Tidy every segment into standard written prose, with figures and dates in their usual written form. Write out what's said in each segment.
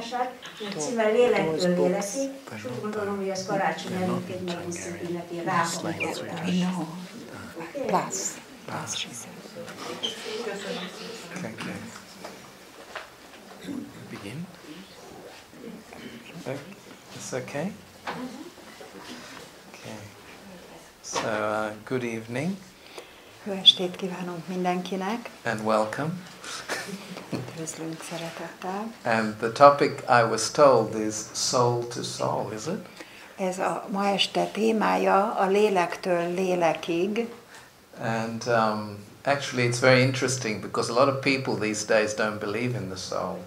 előadását, mert címe Lélektől Lélekig, és úgy gondolom, hogy ez karácsony előtt egy nagyon szép ünnepi ráhangolódás. Plus. Okay. Begin. It's okay? Okay. So, good evening. Jó estét kívánunk mindenkinek. And welcome. Üdvözlünk szeretettel. And the topic I was told is soul to soul, is it? Ez a ma este témája a lélektől lélekig. And actually it's very interesting because a lot of people these days don't believe in the soul.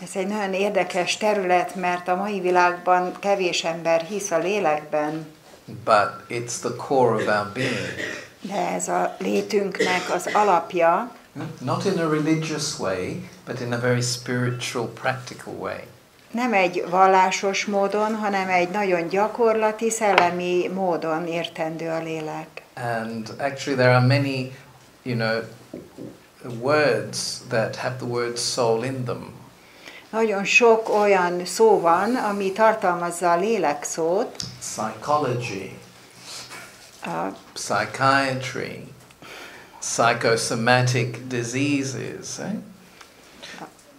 Ez egy nagyon érdekes terület, mert a mai világban kevés ember hisz a lélekben. But it's the core of our being. De ez a létünknek az alapja. Not in a religious way, but in a very spiritual, practical way. Nem egy vallásos módon, hanem egy nagyon gyakorlati, szellemi módon értendő a lélek. And actually there are many, words that have the word soul in them. Nagyon sok olyan szó van, ami tartalmazza a lélek szót. Psychology, psychiatry, psychosomatic diseases.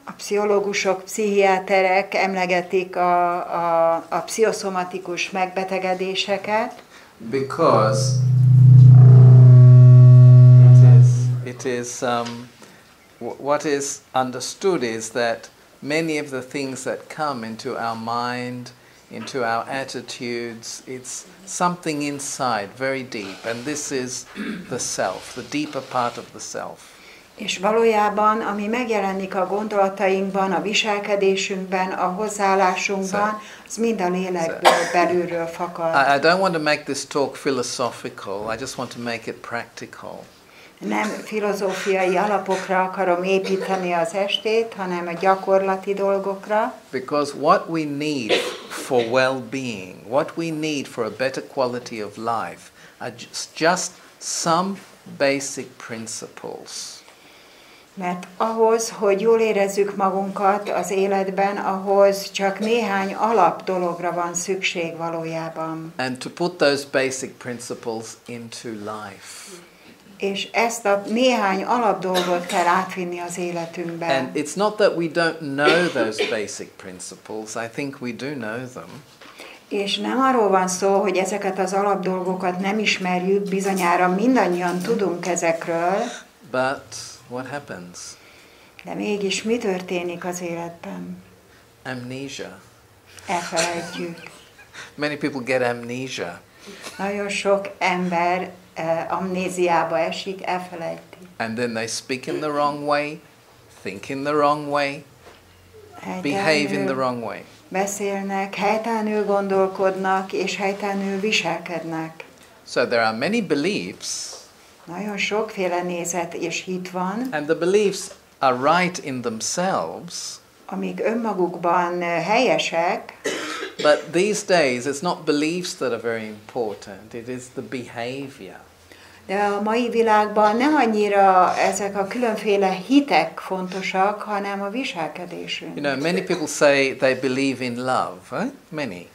A pszichológusok, pszichiáterek emlegetik a pszichoszomatikus megbetegedéseket. Because it is what is understood is that many of the things that come into our mind, into our attitudes, it's something inside, very deep, and this is the self, the deeper part of the self. És valójában, ami megjelenik a gondolatainkban, a viselkedésünkben, a hozzáállásunkban, az mind a lélekből, belülről fakad. I don't want to make this talk philosophical, I just want to make it practical. Nem filozófiai alapokra akarom építeni az estét, hanem a gyakorlati dolgokra. Because what we need for well-being, what we need for a better quality of life are just some basic principles. Mert ahhoz, hogy jól érezzük magunkat az életben, ahhoz csak néhány alap dologra van szükség valójában. And to put those basic principles into life. És ezt a néhány alapdolgot kell átvinni az életünkbe. And it's not that we don't know those basic principles, I think we do know them. És nem arról van szó, hogy ezeket az alapdolgokat nem ismerjük, bizonyára mindannyian tudunk ezekről. But what happens? De mégis mi történik az életben? Amnesia. Elfelejtjük. Many people get amnesia. Nagyon sok ember amnéziába esik, elfelejti. And then they speak in the wrong way, think in the wrong way, behave in the wrong way. Beszélnek, helytelenül gondolkodnak, és helytelenül viselkednek. So there are many beliefs. Nagyon sokféle nézet és hit van. And the beliefs are right in themselves. Amik önmagukban helyesek. But these days it's not beliefs that are very important, it is the behavior. De a mai világban nem annyira ezek a különféle hitek fontosak, hanem a viselkedésünk. Many people say they believe in love, right? Many.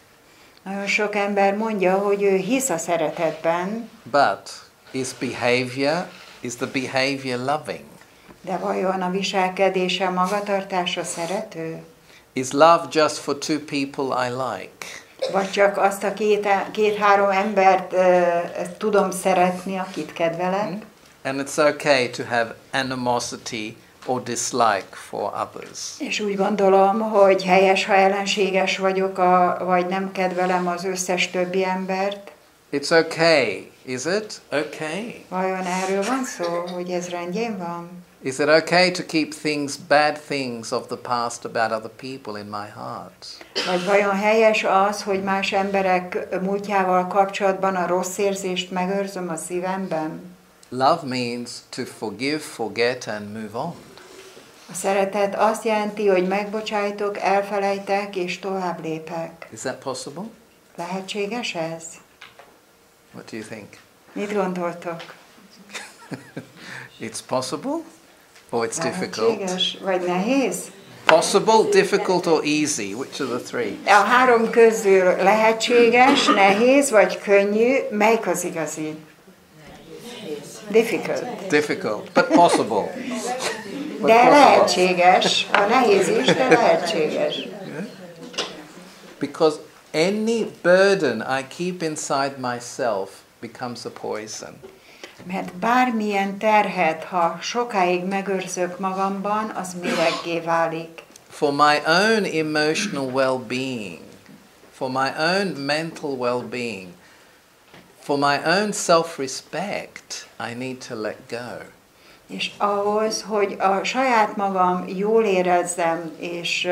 Nagyon sok ember mondja, hogy ő hisz a szeretetben. But is the behavior loving? De vajon a viselkedése, magatartása szerető? Is love just for two people I like? Vagy csak azt a két-három embert tudom szeretni, akit kedvelek? And it's okay to have animosity or dislike for others. És úgy gondolom, hogy helyes, ha ellenséges vagyok, vagy nem kedvelem az összes többi embert. It's okay, is it? Okay. Vajon erről van szó, hogy ez rendjén van? Is it okay to keep bad things of the past about other people in my heart? Vagy vajon helyes az, hogy más emberek múltjával kapcsolatban a rossz érzést megőrzöm a szívemben? Love means to forgive, forget and move on. A szeretet azt jelenti, hogy megbocsájtok, elfelejtek és tovább lépek. Is that possible? Lehetséges ez? What do you think? Mit gondoltok? It's possible? Or it's difficult? Lehetséges, vagy nehéz? Possible, difficult or easy? Which of the three? A három közül lehetséges, nehéz vagy könnyű, melyik az igazi? Difficult. Difficult, but possible. De lehetséges. A nehéz is, de lehetséges. Because any burden I keep inside myself becomes a poison. Mert bármilyen terhet, ha sokáig megőrzök magamban, az méreggé válik. For my own emotional well-being, for my own mental well-being, for my own self-respect, I need to let go. És ahhoz, hogy a saját magam jól érezzem, és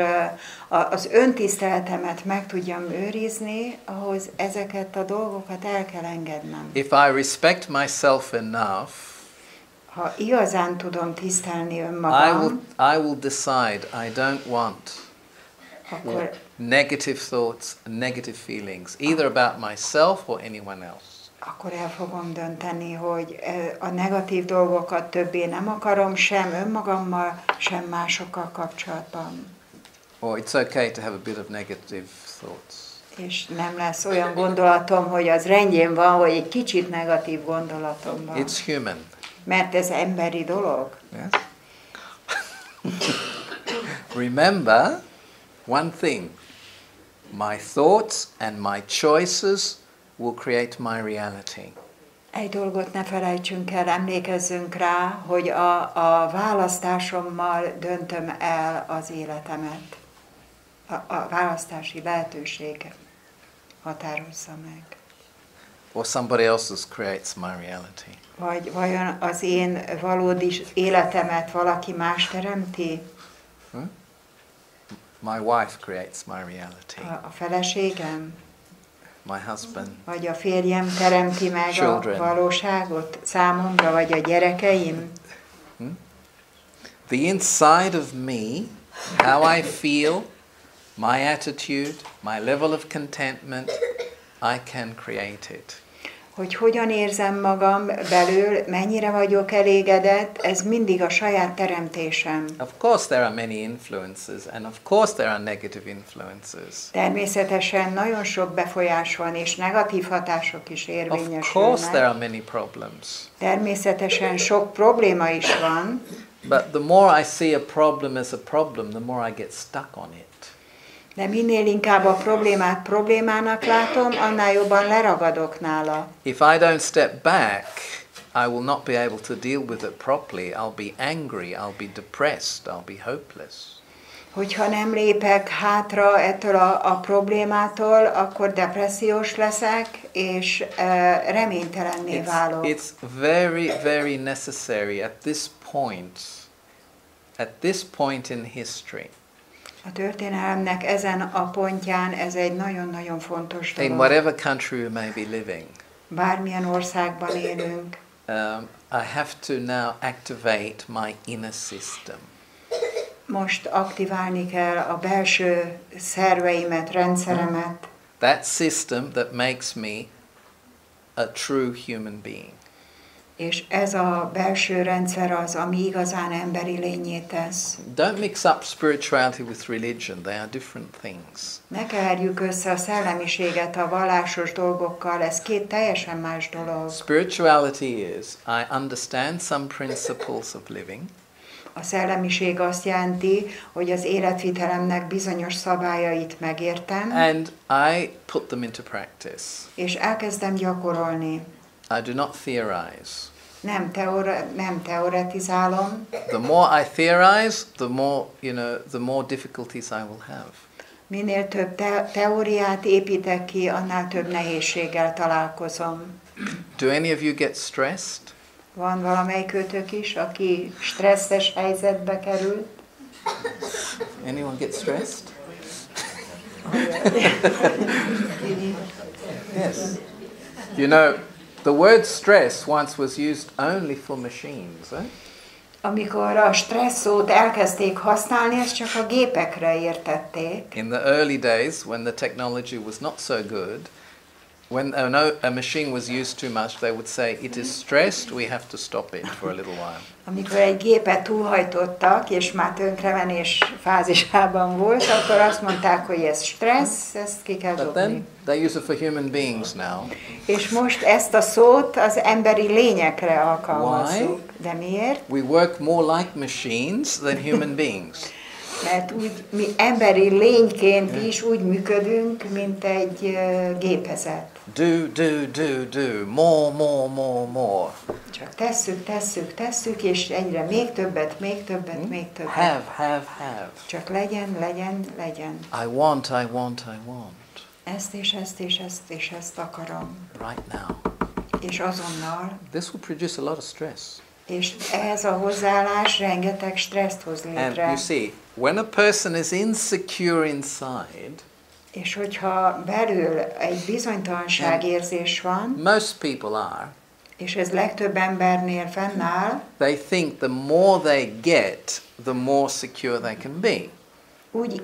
az öntiszteletemet meg tudjam őrizni, ahhoz ezeket a dolgokat el kell engednem. If I respect myself enough, ha igazán tudom tisztelni önmagam, I will decide I don't want akkor, negative thoughts, negative feelings, either about myself or anyone else. Akkor el fogom dönteni, hogy a negatív dolgokat többé nem akarom, sem önmagammal, sem másokkal kapcsolatban. Or it's okay to have a bit of negative thoughts. És nem lesz olyan gondolatom, hogy az rendjén van, hogy egy kicsit negatív gondolatom van. It's human. Mert ez emberi dolog. Yes? Remember one thing. My thoughts and my choices will create my reality. Egy dolgot ne felejtsünk el, emlékezzünk rá, hogy a választásommal döntöm el az életemet. A választási lehetőségem határozza meg. Or somebody else's creates my reality. Vagy vajon az én valódi életemet valaki más teremti? My wife creates my reality. A feleségem? My husband. Vagy a férjem teremti meg Children. a valóságot számomra, vagy a gyerekeim? The inside of me, how I feel, my attitude, my level of contentment, I can create it. Hogy hogyan érzem magam belül, mennyire vagyok elégedett, ez mindig a saját teremtésem. Of course there are many influences, and of course there are negative influences. Természetesen nagyon sok befolyás van, és negatív hatások is Of course there érvényesülnek. are many problems. Természetesen sok probléma is van, But the more I see a problem as a problem, the more I get stuck on it. de minél inkább a problémát problémának látom, annál jobban leragadok nála. If I don't step back, I will not be able to deal with it properly. I'll be angry, I'll be depressed, I'll be hopeless. Hogyha nem lépek hátra ettől a problémától, akkor depressziós leszek, és reménytelenné válok. It's very, very necessary at this point in history. A történelemnek ezen a pontján ez egy nagyon-nagyon fontos dolog. In whatever country we may be living, Bármilyen országban élünk, I have to now activate my inner system. most aktiválni kell a belső szerveimet, rendszeremet. That system that makes me a true human being. És ez a belső rendszer az, ami igazán emberi lényé tesz. Don't mix up spirituality with religion. They are different things. Ne keverjük össze a szellemiséget a vallásos dolgokkal, ez két teljesen más dolog. Spirituality is, I understand some principles of living. A szellemiség azt jelenti, hogy az életvitelemnek bizonyos szabályait megértem, And I put them into practice. és elkezdem gyakorolni. I do not theorize. Nem teoretizálom. The more I theorize, the more difficulties I will have. Minél több teóriát építek ki, annál több nehézséggel találkozom. Do any of you get stressed? Van valamelyikőtök is, aki stresszes helyzetbe kerül? Anyone get stressed? Yes. You know, the word stress once was used only for machines. Amikor a stressz szót elkezdték használni, ezt csak a gépekre értették. In the early days, when the technology was not so good, when a machine was used too much, they would say, it is stressed, we have to stop it for a little while. Amikor egy gépet túlhajtottak, és már tönkremenés fázisában volt, akkor azt mondták, hogy ez stressz, ezt ki kell But dobni. then they use it for human beings now. És most ezt a szót az emberi lényekre alkalmazzuk. De miért? We work more like machines than human beings. Mert úgy, mi emberi lényként is úgy működünk, mint egy gépezet. Do, more. Csak tesszük, és egyre még többet. Have. Csak legyen. I want. Ezt akarom. Right now. És azonnal. This will produce a lot of stress. És ehhez a hozzáállás rengeteg stresszt hoz létre. And you see, when a person is insecure inside, és hogyha belül egy bizonytalanságérzés van, most people are, és ez legtöbb embernél fennáll, they think the more they get, the more secure they can be.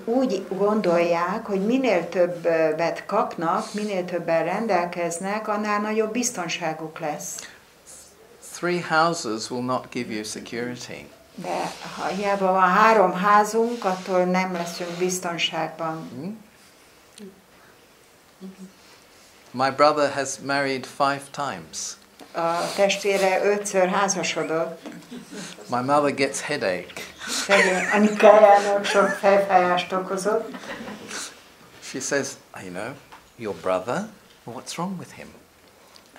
Úgy gondolják, hogy minél többet kapnak, minél többen rendelkeznek, annál nagyobb biztonságuk lesz. 3 houses will not give you security. De ha hiába van 3 házunk, attól nem leszünk biztonságban. My brother has married 5 times. A testvére 5-ször házasodott. My mother gets headache. Anyukájának sok fejfájást okozott. She says, your brother, what's wrong with him?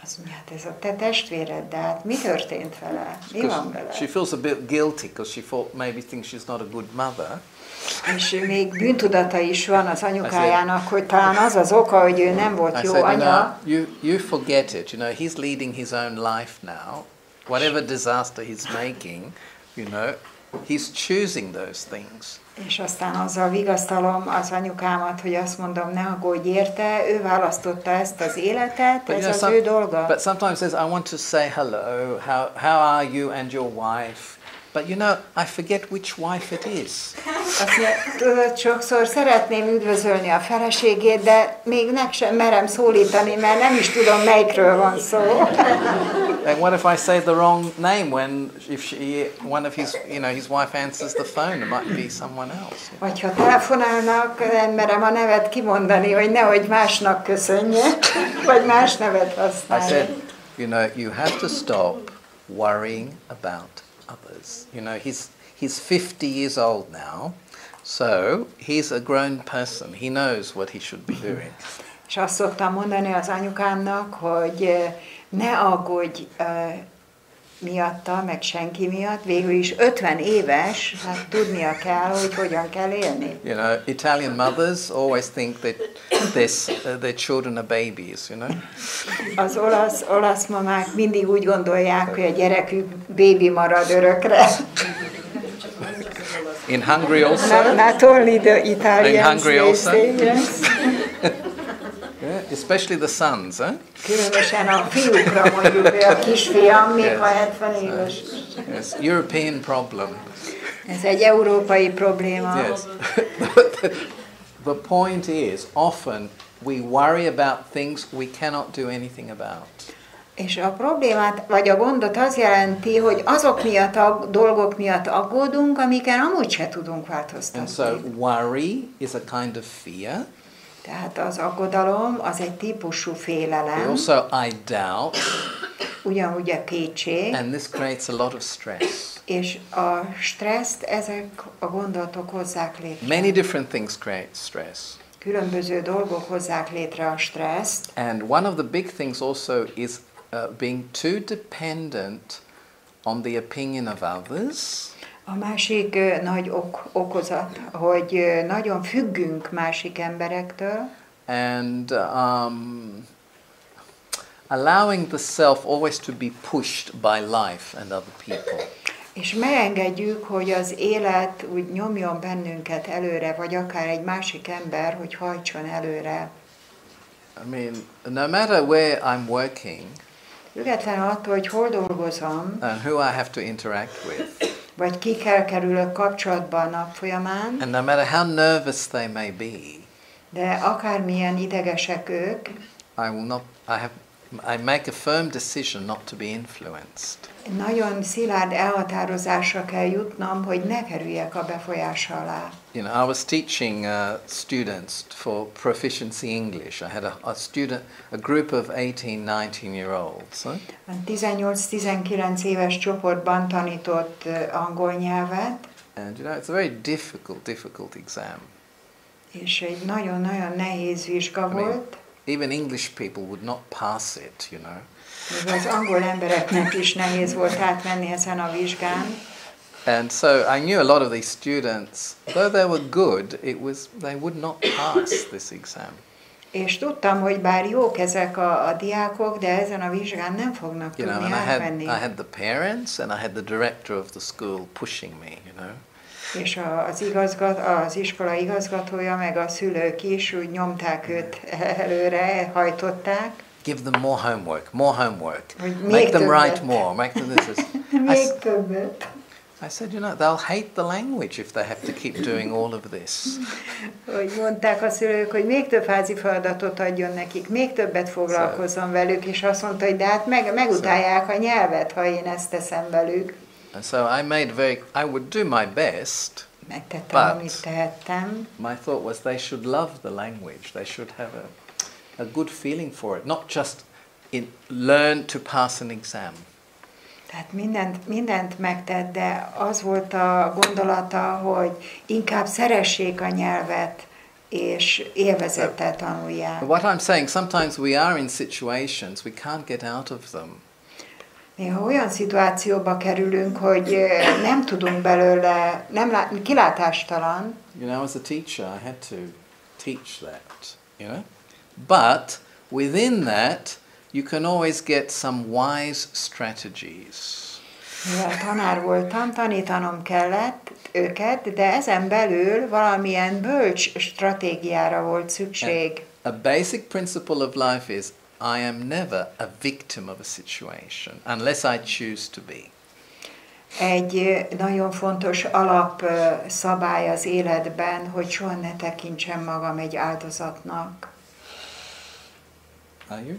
Azt mondja, hát ez a te testvéred, de hát mi történt vele? Mi van vele? She feels a bit guilty because she maybe thinks she's not a good mother. És még bűntudata is van az anyukájának, hogy talán az az oka, hogy ő nem volt jó anya. You forget it. He's leading his own life now. Whatever disaster he's making, he's choosing those things. És aztán azzal vigasztalom az anyukámat, hogy azt mondom, ne aggódj érte, ő választotta ezt az életet, ez az ő dolga. But sometimes says, I want to say hello, how are you and your wife? But I forget which wife it is. Azt mondja, sokszor szeretném üdvözölni a feleségét, de még meg sem merem szólítani, mert nem is tudom, melyikről van szó. And what if I say the wrong name if one of his wife answers the phone, it might be someone else. Vagy ha telefonálnak, nem merem a nevet kimondani, hogy nehogy másnak köszönje, vagy más nevet használja. I said, you have to stop worrying about others. He's 50 years old now, so he's a grown person. He knows what he should be doing. És azt szoktam mondani az anyukámnak, hogy ne aggódj miatta, meg senki miatt, végül is 50 éves, hát tudnia kell, hogy hogyan kell élni. Italian mothers always think that their children are babies, Az olasz mamák mindig úgy gondolják, hogy a gyerekük bébi marad örökre. In Hungary also? Not only the Italians. In Hungary also? Yes. Yeah, especially the sons, eh? Különösen a fiúkra mondjuk, hogy a kisfiam még ha 70 éves. Yes, European problem. Ez egy európai probléma. Yes. The point is, often we worry about things we cannot do anything about. És a problémát, vagy a gondot az jelenti, hogy azok miatt, a dolgok miatt aggódunk, amiken amúgy se tudunk változtatni. And so worry is a kind of fear. Tehát az aggodalom az egy típusú félelem. Also I doubt. Ugyanúgy a kétség. And this creates a lot of stress. És a stresszt ezek a gondolatok hozzák létre. Many different things create stress. Különböző dolgok hozzák létre a stresszt. And one of the big things also is being too dependent on the opinion of others. A másik nagy okozat, hogy nagyon függünk másik emberektől. And allowing the self always to be pushed by life and other people. És megengedjük, hogy az élet úgy nyomjon bennünket előre, vagy akár egy másik ember, hogy hajtson előre. I mean, no matter where I'm working, függetlenül attól, hogy hol dolgozom, and who I have to interact with, vagy kikkel kerülök kapcsolatba a nap folyamán, and no matter how nervous they may be, de akármilyen idegesek ők, I make a firm decision not to be influenced. Nagyon szilárd elhatározásra kell jutnom, hogy ne kerüljek a befolyása alá. You know, I was teaching students for proficiency English. I had a group of 18-19-year-olds. A 18-19 éves csoportban tanított angol nyelvet. And you know, it's a very difficult exam. És egy nagyon-nagyon nehéz vizsga volt. Even English people would not pass it, you know. Még az angol embereknek is nehéz volt átmenni ezen a vizsgán. And so I knew a lot of these students, though they were good, they would not pass this exam. És tudtam, hogy bár jók ezek a diákok, de ezen a vizsgán nem fognak tudni átmenni. I had the parents and I had the director of the school pushing me, you know. És az iskola igazgatója, meg a szülők is úgy nyomták őt előre, hajtották. Give them more homework. Make them write more. Make them this. Még többet. I said, you know, they'll hate the language if they have to keep doing all of this. Hogy mondták a szülők, hogy még több házi feladatot adjon nekik, még többet foglalkozzon velük, és azt mondta, hogy de hát megutálják a nyelvet, ha én ezt teszem velük. And so I would do my best. Megtettem, amit tehettem. My thought was they should love the language. They should have a good feeling for it, not just learn to pass an exam. Tehát mindent megtett, de az volt a gondolata, hogy inkább szeressék a nyelvet, és élvezettel tanulják. What I'm saying, sometimes we are in situations we can't get out of them. Néha olyan szituációba kerülünk, hogy nem tudunk belőle, kilátástalan. You know, as a teacher, I had to teach that, you know. But within that, you can always get some wise strategies. Mivel tanár voltam, tanítanom kellett őket, de ezen belül valamilyen bölcs stratégiára volt szükség. A basic principle of life is I am never a victim of a situation unless I choose to be. Egy nagyon fontos alapszabály az életben, hogy soha ne tekintsem magam egy áldozatnak. Are you?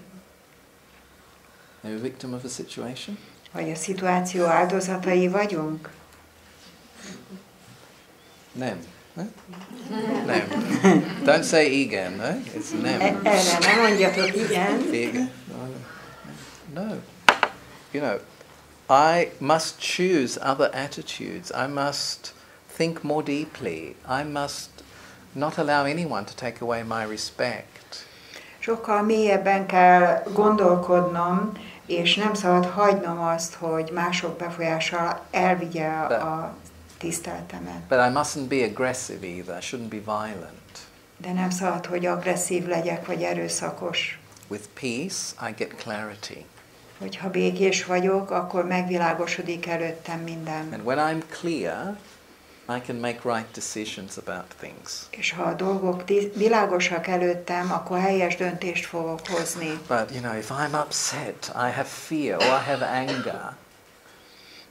Are you a victim of a situation? Vagy a szituáció áldozatai vagyunk? Nem. Nem. Don't say igen, no? It's nem. Erre nem mondjatok igen. Igen. No. You know, I must choose other attitudes. I must think more deeply. I must not allow anyone to take away my respect. Sokkal mélyebben kell gondolkodnom, és nem szabad hagynom azt, hogy mások befolyással elvigye a tiszteletemet. But I mustn't be aggressive either. I shouldn't be violent. De nem szabad, hogy agresszív legyek, vagy erőszakos. With peace, I get clarity. Hogyha békés vagyok, akkor megvilágosodik előttem minden. And when I'm clear, I can make right decisions about things. És ha a dolgok világosak előttem, akkor helyes döntést fogok hozni. But you know, if I'm upset, I have fear or I have anger.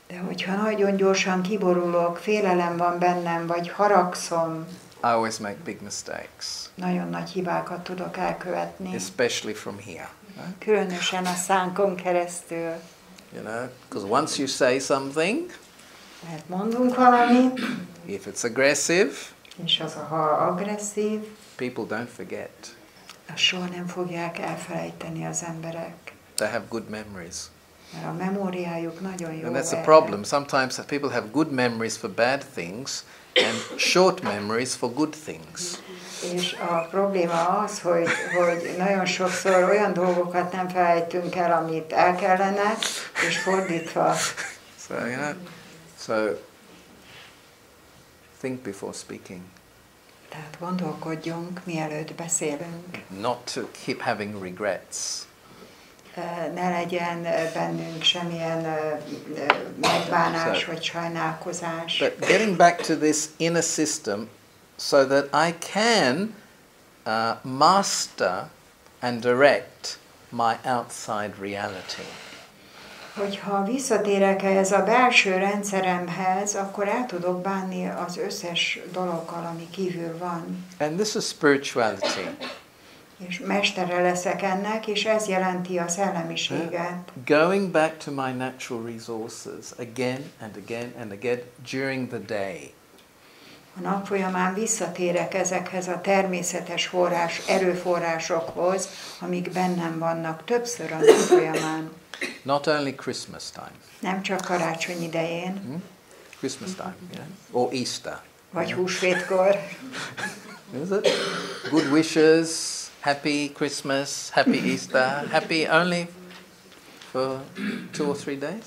De hogyha nagyon gyorsan kiborulok, félelem van bennem, vagy haragszom, I always make big mistakes. Nagyon nagy hibákat tudok elkövetni. Especially from here. Right? Különösen a szánkon keresztül. You know, because once you say something, mert mondunk valamit, if it's aggressive, és ha agresszív, people don't forget. azt soha nem fogják elfelejteni az emberek. They have good memories. Mert a memóriájuk nagyon jó. And that's a problem. Sometimes people have good memories for bad things and short memories for good things. És a probléma az, hogy nagyon sokszor olyan dolgokat nem felejtünk el, amit el kellene, és fordítva. So, you know, so think before speaking. Tehát gondolkodjunk, mielőtt beszélünk. Not to keep having regrets. Ne legyen bennünk semmilyen megbánás vagy sajnálkozás. But getting back to this inner system so that I can master and direct my outside reality. Hogyha visszatérek ehhez a belső rendszeremhez, akkor el tudok bánni az összes dologgal, ami kívül van. And this is spirituality. És mestere leszek ennek, és ez jelenti a szellemiséget. Going back to my natural resources again and again and again during the day. A nap folyamán visszatérek ezekhez a természetes erőforrásokhoz, amik bennem vannak többször a nap folyamán. Not only Christmas time. Nem csak karácsony idején. Christmas time, or Easter. Vagy húsvétkor. Is it? Good wishes, happy Christmas, happy Easter, happy only for 2 or 3 days?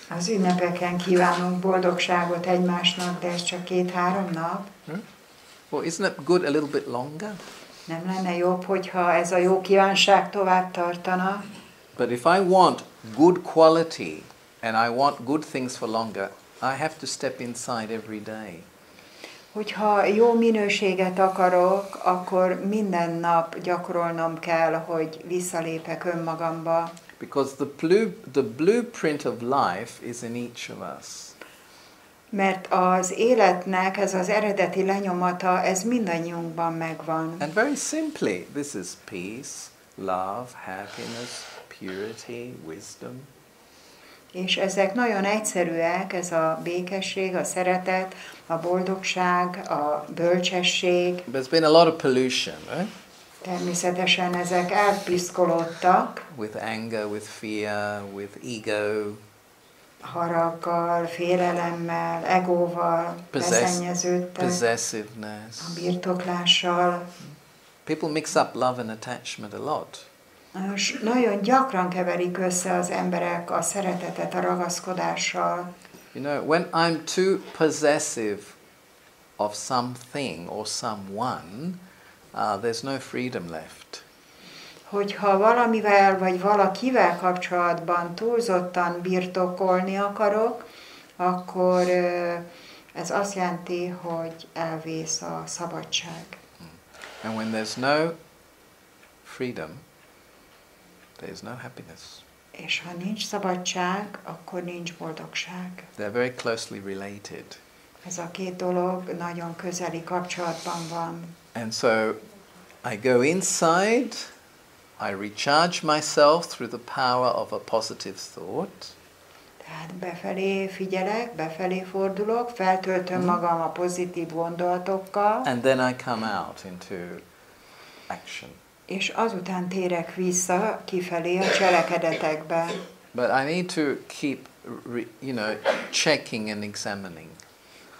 Az ünnepeken kívánunk boldogságot egymásnak, de ez csak 2-3 nap. Well, isn't it good a little bit longer? Nem lenne jobb, hogyha ez a jó kívánság tovább tartana? But if I want good quality and I want good things for longer, I have to step inside every day. Hogyha jó minőséget akarok, akkor minden nap gyakorolnom kell, hogy visszalépek önmagamba. Because the blueprint of life is in each of us. Mert az életnek ez az eredeti lenyomata, ez mindannyiunkban megvan. And very simply, this is peace, love, happiness, purity, wisdom. És ezek nagyon egyszerűek, ez a békesség, a szeretet, a boldogság, a bölcsesség. There's been a lot of pollution, right? Természetesen ezek elpiszkolódtak. With anger, with fear, with ego. Haraggal, félelemmel, egóval, beszennyeződtek. Possessiveness. A birtoklással. People mix up love and attachment a lot. Nagyon gyakran keverik össze az emberek a szeretetet a ragaszkodással. You know, when I'm too possessive of something or someone, there's no freedom left. Hogyha valamivel vagy valakivel kapcsolatban túlzottan birtokolni akarok, akkor ez azt jelenti, hogy elvész a szabadság. And when there's no freedom, there is no happiness. És ha nincs szabadság, akkor nincs boldogság. They're very closely related. Ez a két dolog nagyon közeli kapcsolatban van. And so I go inside, I recharge myself through the power of a positive thought. Tehát befelé figyelek, befelé fordulok, feltöltöm magam a pozitív gondolatokkal. And then I come out into action. És azután térek vissza kifelé a cselekedetekbe. But I need to keep, checking and examining.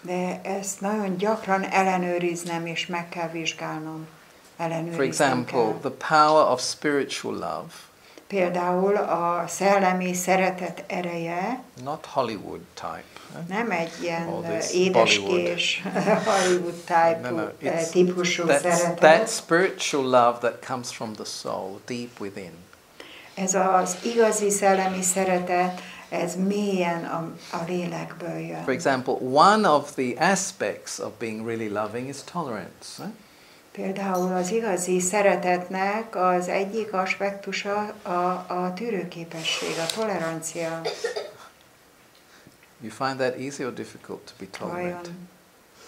De ezt nagyon gyakran ellenőriznem és meg kell vizsgálnom. For example, the power of spiritual love. Például a szellemi szeretet ereje. Not Hollywood type. Nem egy ilyen édeskés Hollywood type típusú szeretet. That spiritual love that comes from the soul, deep within. Ez az igazi szellemi szeretet, ez mélyen a lélekből jön. For example, one of the aspects of being really loving is tolerance. Például az igazi szeretetnek az egyik aspektusa a tűrőképesség, a tolerancia. You find that easy or difficult to be tolerant? Vajon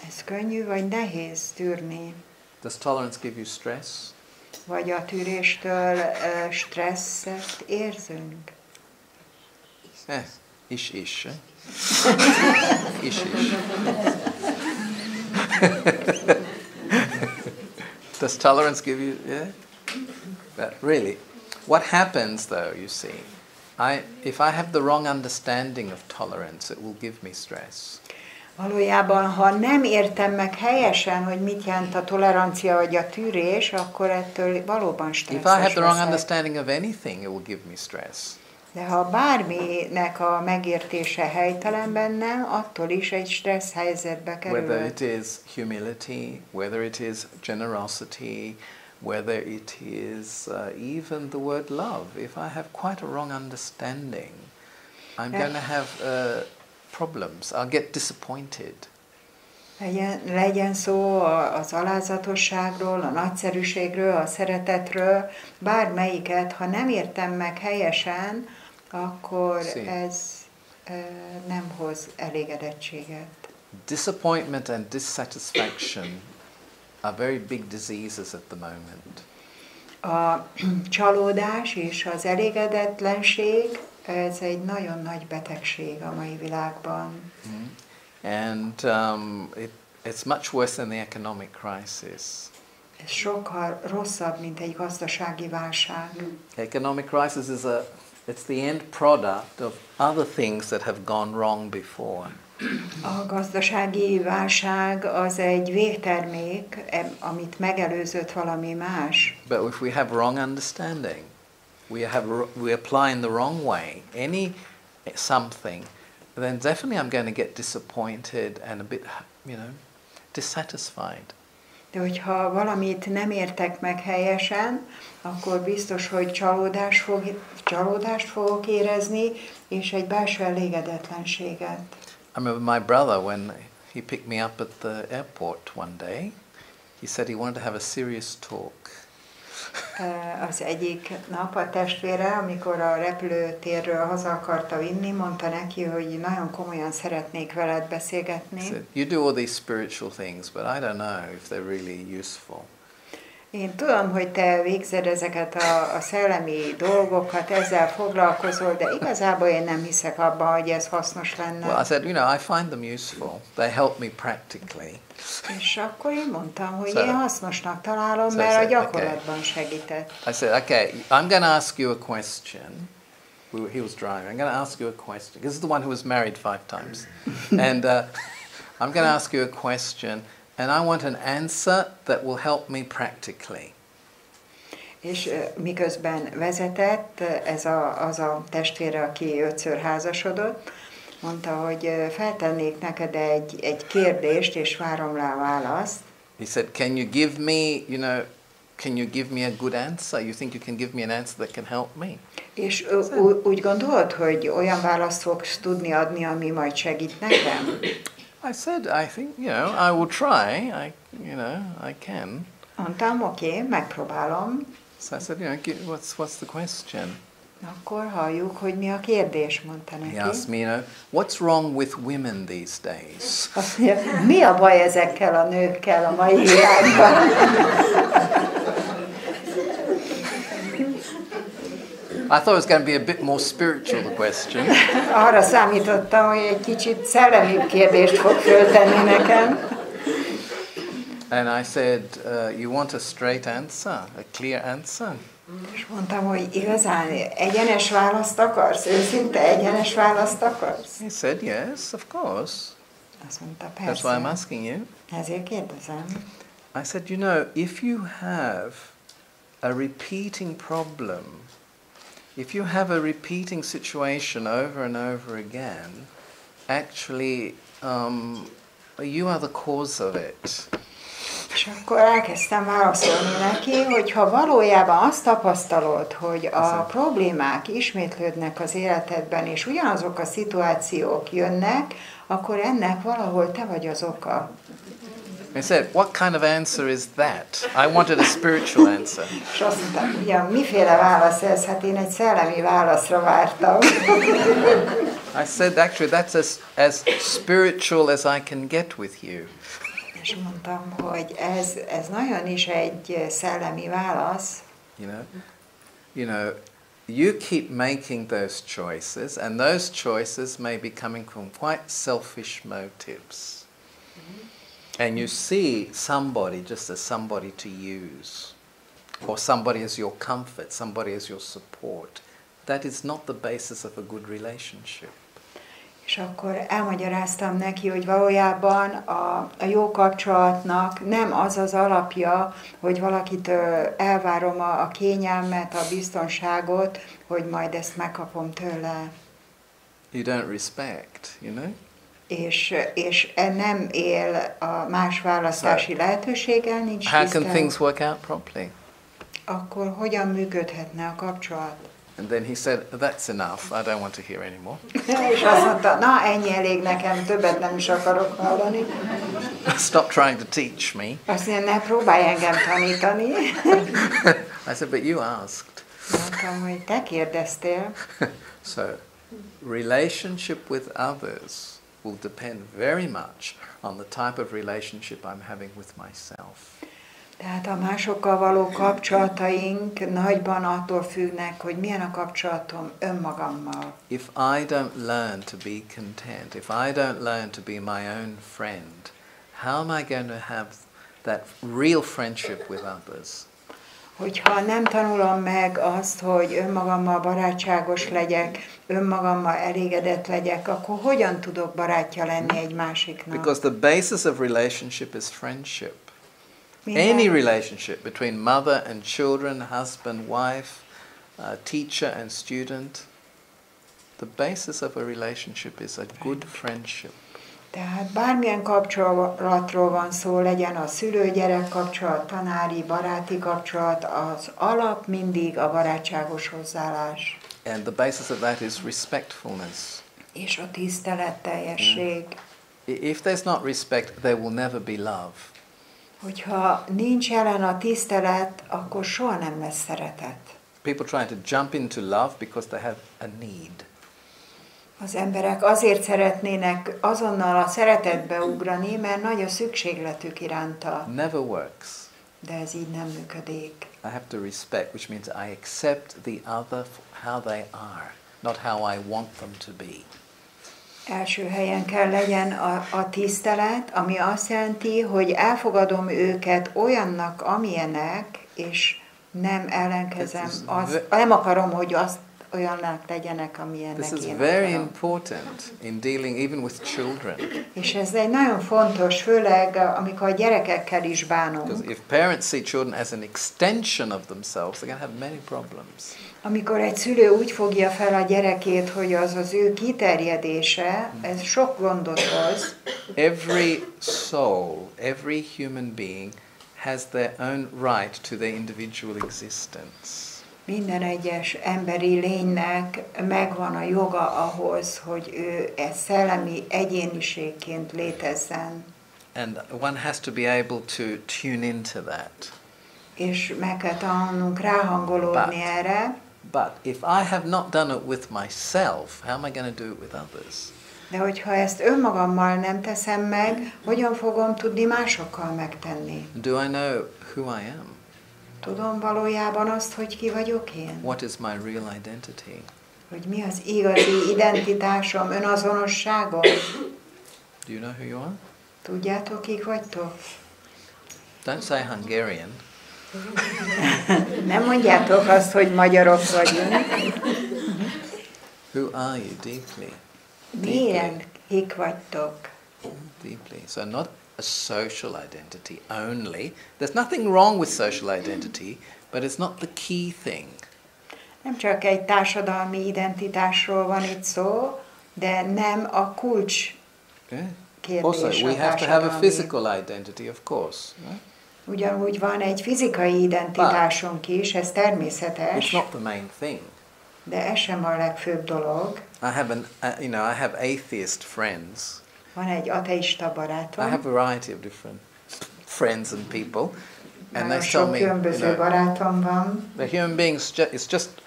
ez könnyű vagy nehéz tűrni? Does tolerance give you stress? Vagy a tűréstől stresszet érzünk? Is. Is. Does tolerance give you, But really, what happens though, you see, if I have the wrong understanding of tolerance, it will give me stress. Valójában, ha nem értem meg helyesen, hogy mit jelent a tolerancia vagy a tűrés, akkor ettől valóban stresszes leszek. If I have the wrong leszek. understanding of anything, it will give me stress. De ha bárminek a megértése helytelen bennem, attól is egy stressz helyzetbe kerül. Whether it is humility, whether it is generosity, whether it is even the word love. If I have quite a wrong understanding, I'm going to have problems. I'll get disappointed. Legyen szó az alázatosságról, a nagyszerűségről, a szeretetről, bármelyiket, ha nem értem meg helyesen, akkor ez nem hoz elégedettséget. Disappointment and dissatisfaction are very big diseases at the moment. A csalódás és az elégedetlenség, ez egy nagyon nagy betegség a mai világban. And it's much worse than the economic crisis. Ez sokkal rosszabb, mint egy gazdasági válság. Economic crisis it's the end product of other things that have gone wrong before. A gazdasági válság az egy végtermék, amit megelőzött valami más. But if we have wrong understanding, we're applying the wrong way, something, then definitely I'm going to get disappointed and a bit, dissatisfied. De hogyha valamit nem értek meg helyesen, akkor biztos, hogy csalódást fogok érezni, és egy belső elégedetlenséget. I remember my brother, when he picked me up at the airport one day, he said he wanted to have a serious talk. Az egyik nap a testvére, amikor a repülőtérről haza akarta vinni, mondta neki, hogy nagyon komolyan szeretnék veled beszélgetni. He said, you do all these spiritual things, but I don't know if they're really useful. Én tudom, hogy te végzed ezeket a szellemi dolgokat, ezzel foglalkozol, de igazából én nem hiszek abban, hogy ez hasznos lenne. Well, I said, I find them useful. They help me practically. És akkor én mondtam, hogy én hasznosnak találom, mert a gyakorlatban segített. I said, okay, I'm going to ask you a question. He was driving. I'm going to ask you a question. This is the one who was married 5 times. And I'm going to ask you a question. And I want an answer that will help me practically. És miközben vezetett, az a testvére, aki 5-ször házasodott, mondta, hogy feltennék neked egy kérdést, és várom rá a választ. He said, can you give me a good answer? You think you can give me an answer that can help me? És úgy gondolod, hogy olyan választ fogsz tudni adni, ami majd segít nekem? I said, I think, I will try. I can. Mondtam, oké, megpróbálom. So I said, what's the question? Akkor halljuk, hogy mi a kérdés, mondta neki. He asked me, what's wrong with women these days? Azt mondja, mi a baj ezekkel a nőkkel a mai világban? I thought it was going to be a bit more spiritual, the question. Arra számítottam, hogy egy kicsit szellemibb kérdést fog föltenni nekem. And I said, you want a straight answer, a clear answer? És mondtam, hogy igazán egyenes választ akarsz? Őszinte egyenes választ akarsz? He said, yes, of course. Azt mondta, That's why I'm persze. asking you. Ezért kérdezem. I said, if you have a repeating problem, if you have a repeating situation over and over again, actually, you are the cause of it. És akkor elkezdtem válaszolni neki, hogy ha valójában azt tapasztalod, hogy a problémák ismétlődnek az életedben, és ugyanazok a szituációk jönnek, akkor ennek valahol te vagy az oka. He said, what kind of answer is that? I wanted a spiritual answer. És azt mondtam, ugye, miféle válasz ez? Hát én egy szellemi válaszra vártam. I said, actually, that's as spiritual as I can get with you. És mondtam, hogy ez nagyon is egy szellemi válasz. You keep making those choices, and those choices may be coming from quite selfish motives. And you see somebody just as somebody to use, or somebody as your comfort, somebody as your support. That is not the basis of a good relationship. És akkor elmagyaráztam neki, hogy valójában a jó kapcsolatnak nem az az alapja, hogy valakitől elvárom a kényelmet, a biztonságot, hogy majd ezt megkapom tőle. You don't respect, És nem él a más választási lehetőséggel, nincs How can tisztelet. things work out properly? Akkor hogyan működhetne a kapcsolat? And then he said, that's enough, I don't want to hear anymore. És azt mondta, na ennyi elég nekem, többet nem is akarok hallani. Stop trying to teach me. Azt mondja, ne próbálj engem tanítani. I said, but you asked. Mondtam, hogy te kérdeztél. So, relationship with others will depend very much on the type of relationship I'm having with myself. Tehát a másokkal való kapcsolataink nagyban attól függnek, hogy milyen a kapcsolatom önmagammal. If I don't learn to be content, if I don't learn to be my own friend, how am I going to have that real friendship with others? Hogyha nem tanulom meg azt, hogy önmagammal barátságos legyek, önmagammal elégedett legyek, akkor hogyan tudok barátja lenni egy másiknak? Because the basis of relationship is friendship. Minden, Any relationship between mother and children, husband, wife, teacher and student, the basis of a relationship is a good friendship. tehát bármilyen kapcsolatról van szó, legyen a szülő-gyerek kapcsolat, tanári, baráti kapcsolat, az alap mindig a barátságos hozzáállás. And the basis of that is respectfulness. És a tiszteletteljesség. If there's not respect, there will never be love. Hogyha nincs jelen a tisztelet, akkor soha nem lesz szeretet. People try to jump into love because they have a need. Az emberek azért szeretnének azonnal a szeretetbe ugrani, mert nagy a szükségletük iránta. Never works. De ez így nem működik. I have to respect, which means I accept the other for how they are, not how I want them to be. Első helyen kell legyen a tisztelet, ami azt jelenti, hogy elfogadom őket olyannak, amilyenek, és nem ellenkezem, nem akarom, hogy azt olyannak legyenek, amilyennek This is én very akarom. important in dealing even with children. És ez egy nagyon fontos, főleg amikor a gyerekekkel is bánunk. Because if parents see children as an extension of themselves, they're going to have many problems. Amikor egy szülő úgy fogja fel a gyerekét, hogy az az ő kiterjedése, ez sok gondot hoz. Every soul, every human being has their own right to their individual existence. Minden egyes emberi lénynek megvan a joga ahhoz, hogy ő szellemi egyéniségként létezzen. And one has to be able to tune into that. És meg kell tanulnunk ráhangolódni erre. But if I have not done it with myself, how am I going to do it with others? De hogyha ezt önmagammal nem teszem meg, hogyan fogom tudni másokkal megtenni? Do I know who I am? Tudom valójában azt, hogy ki vagyok én? What is my real identity? Hogy mi az igazi identitásom, önazonosságom? Do you know who you are? Tudjátok, kik vagytok? Don't say Hungarian. Nem mondjátok azt, hogy magyarok vagyunk. Who are you deeply? Milyen kik vagytok? Deeply. So not a social identity only. There's nothing wrong with social identity, but it's not the key thing. Nem csak egy társadalmi identitásról van itt szó, de nem a kulcs kérdés. Also, we have to have a physical identity, of course. Right? Ugyanúgy van egy fizikai identitásunk is, ez természetes. It's not the main thing. De ez sem a legfőbb dolog. I have atheist friends. Van egy ateista I barátom. have a variety of different friends and people, and they tell Sok me, különböző barátom van. the human beings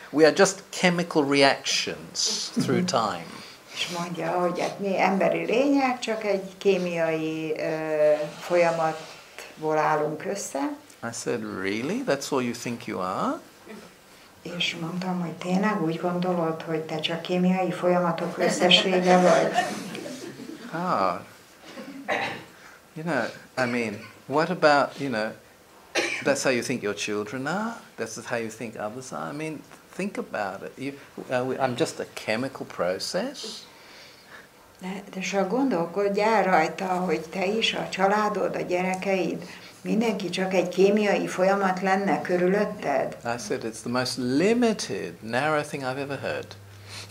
we are just chemical reactions through time. És mondja, hogy hát mi emberi lények, csak egy kémiai folyamatból állunk össze. I said, really? That's all you think you are? És mondtam, hogy tényleg úgy gondolod, hogy te csak kémiai folyamatok összessége vagy? I mean, what about, that's how you think your children are? That's how you think others are? I mean, think about it. I'm just a chemical process? De csak gondolkodjál rajta, hogy te is, a családod, a gyerekeid, mindenki csak egy kémiai folyamat lenne körülötted? I said, it's the most limited, narrow thing I've ever heard.